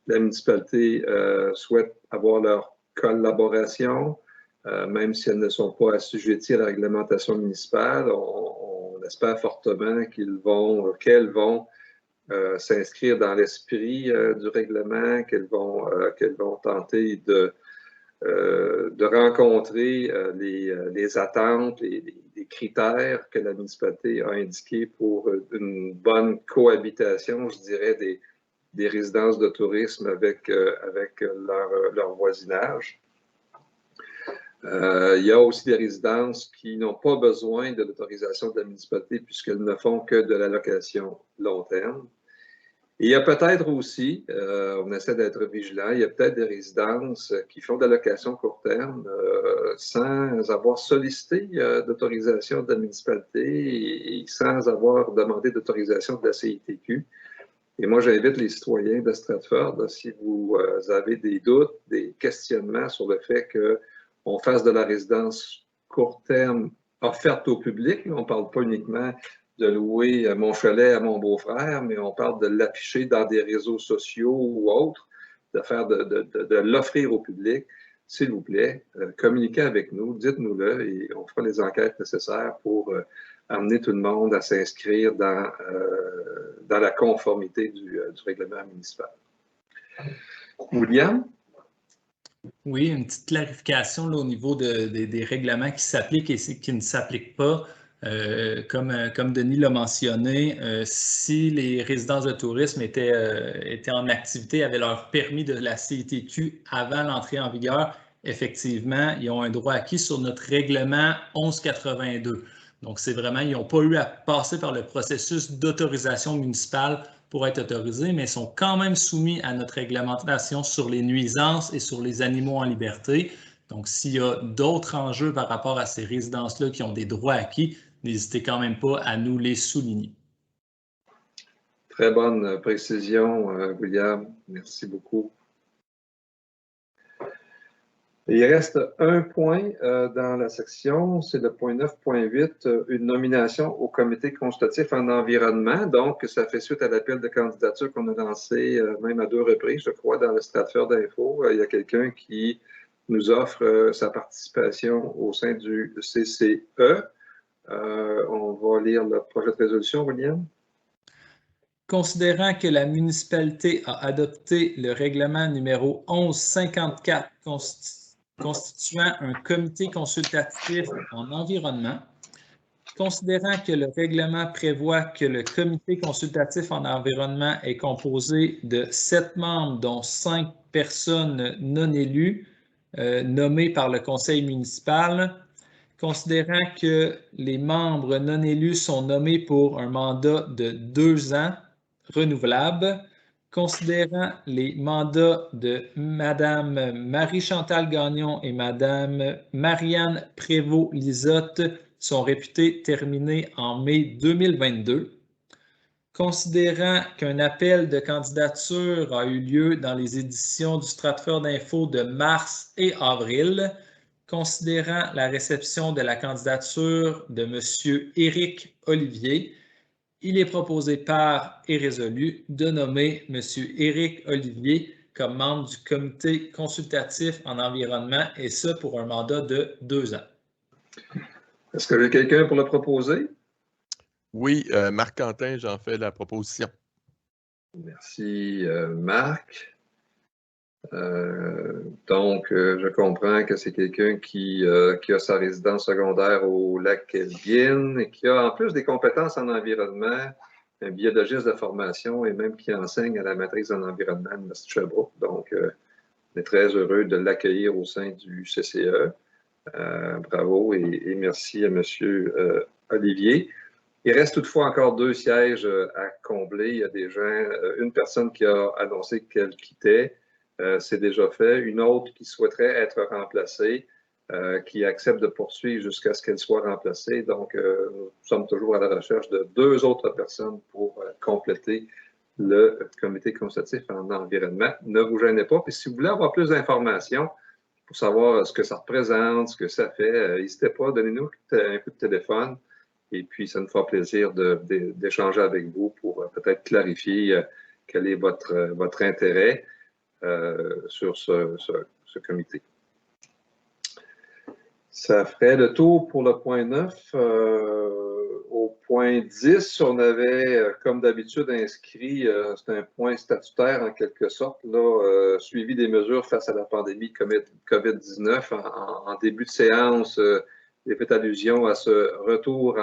la municipalité souhaite avoir leur collaboration, même si elles ne sont pas assujetties à la réglementation municipale. On espère fortement qu'elles vont s'inscrire dans l'esprit du règlement, qu'elles vont tenter de rencontrer les attentes, les critères que la municipalité a indiqués pour une bonne cohabitation, je dirais, des résidences de tourisme avec leur voisinage. Il y a aussi des résidences qui n'ont pas besoin de l'autorisation de la municipalité puisqu'elles ne font que de la location long terme. Et il y a peut-être aussi, on essaie d'être vigilant, il y a peut-être des résidences qui font de la location court terme sans avoir sollicité d'autorisation de la municipalité et sans avoir demandé d'autorisation de la CITQ. Et moi, j'invite les citoyens de Stratford, si vous avez des doutes, des questionnements sur le fait qu'on fasse de la résidence court terme offerte au public, on ne parle pas uniquement de louer mon chalet à mon beau-frère, mais on parle de l'afficher dans des réseaux sociaux ou autres, de l'offrir au public. S'il vous plaît, communiquez avec nous, dites-nous-le et on fera les enquêtes nécessaires pour amener tout le monde à s'inscrire dans la conformité du règlement municipal. William? Oui, une petite clarification là, au niveau des règlements qui s'appliquent et qui ne s'appliquent pas. Comme Denis l'a mentionné, si les résidences de tourisme étaient en activité, avaient leur permis de la CITQ avant l'entrée en vigueur, effectivement, ils ont un droit acquis sur notre règlement 1182. Donc, c'est vraiment, ils n'ont pas eu à passer par le processus d'autorisation municipale pour être autorisés, mais sont quand même soumis à notre réglementation sur les nuisances et sur les animaux en liberté. Donc, s'il y a d'autres enjeux par rapport à ces résidences-là qui ont des droits acquis, n'hésitez quand même pas à nous les souligner. Très bonne précision, William. Merci beaucoup. Il reste un point dans la section, c'est le point 9.8, une nomination au comité consultatif en environnement. Donc, ça fait suite à l'appel de candidature qu'on a lancé même à 2 reprises, je crois, dans le Stratford d'Info. Il y a quelqu'un qui nous offre sa participation au sein du CCE. On va lire le projet de résolution, William. Considérant que la municipalité a adopté le règlement numéro 1154 constituant un comité consultatif en environnement, considérant que le règlement prévoit que le comité consultatif en environnement est composé de 7 membres, dont 5 personnes non élues, nommées par le conseil municipal, considérant que les membres non élus sont nommés pour un mandat de 2 ans renouvelable, considérant les mandats de Mme Marie-Chantal Gagnon et Mme Marianne Prévost-Lisotte sont réputés terminés en mai 2022, considérant qu'un appel de candidature a eu lieu dans les éditions du Stratford d'Info de mars et avril, considérant la réception de la candidature de M. Éric Olivier, il est proposé par et résolu de nommer M. Éric Olivier comme membre du comité consultatif en environnement, et ce pour un mandat de 2 ans. Est-ce que j'ai quelqu'un pour le proposer? Oui, Marc-Quentin, j'en fais la proposition. Merci, Marc. Donc, je comprends que c'est quelqu'un qui a sa résidence secondaire au lac Elgin et qui a en plus des compétences en environnement, un biologiste de formation et même qui enseigne à la maîtrise en environnement de l'Université de Sherbrooke. Donc, on est très heureux de l'accueillir au sein du CCE. Bravo et merci à M. Olivier. Il reste toutefois encore 2 sièges à combler. Il y a des gens, une personne qui a annoncé qu'elle quittait. C'est déjà fait. Une autre qui souhaiterait être remplacée, qui accepte de poursuivre jusqu'à ce qu'elle soit remplacée. Donc, nous sommes toujours à la recherche de 2 autres personnes pour compléter le comité consultatif en environnement. Ne vous gênez pas. Puis, si vous voulez avoir plus d'informations pour savoir ce que ça représente, ce que ça fait, n'hésitez pas, donnez-nous un coup de téléphone. Et puis, ça nous fera plaisir d'échanger avec vous pour peut-être clarifier quel est votre intérêt sur ce comité. Ça ferait le tour pour le point 9. Au point 10, on avait, comme d'habitude, inscrit, c'est un point statutaire en quelque sorte, là, suivi des mesures face à la pandémie COVID-19. En début de séance, il est fait allusion à ce retour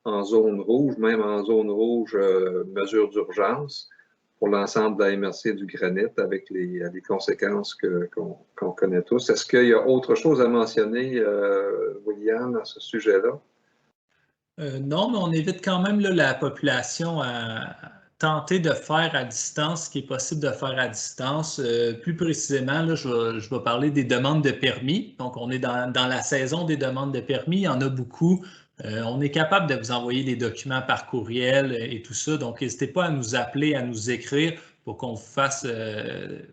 en zone rouge, même en zone rouge, mesure d'urgence pour l'ensemble de la MRC du Granit avec les conséquences qu'on connaît tous. Est-ce qu'il y a autre chose à mentionner, William, à ce sujet-là? Non, mais on évite quand même là, la population à tenter de faire à distance ce qui est possible de faire à distance. Plus précisément, là, je vais parler des demandes de permis. Donc, on est dans la saison des demandes de permis. Il y en a beaucoup. On est capable de vous envoyer les documents par courriel et tout ça. Donc, n'hésitez pas à nous appeler, à nous écrire pour qu'on fasse,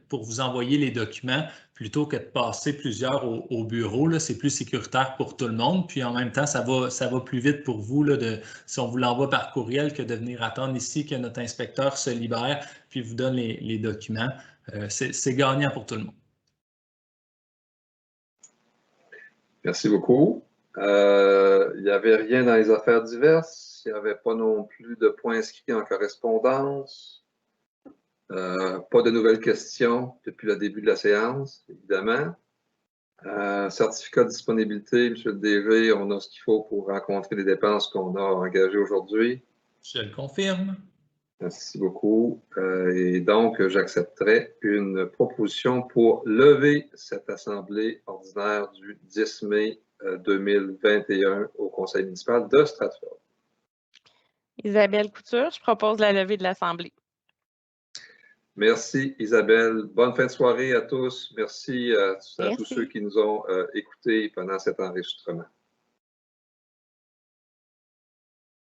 pour vous envoyer les documents plutôt que de passer plusieurs au bureau. C'est plus sécuritaire pour tout le monde. Puis en même temps, ça va plus vite pour vous là, si on vous l'envoie par courriel que de venir attendre ici que notre inspecteur se libère puis vous donne les documents. C'est gagnant pour tout le monde. Merci beaucoup. Il n'y avait rien dans les affaires diverses. Il n'y avait pas non plus de points inscrits en correspondance. Pas de nouvelles questions depuis le début de la séance, évidemment. Certificat de disponibilité, M. le DG, on a ce qu'il faut pour rencontrer les dépenses qu'on a engagées aujourd'hui. Je le confirme. Merci beaucoup. Et donc, j'accepterai une proposition pour lever cette assemblée ordinaire du 10 mai 2021 au Conseil municipal de Stratford. Isabelle Couture, je propose la levée de l'Assemblée. Merci Isabelle. Bonne fin de soirée à tous. Merci à tous ceux qui nous ont écoutés pendant cet enregistrement.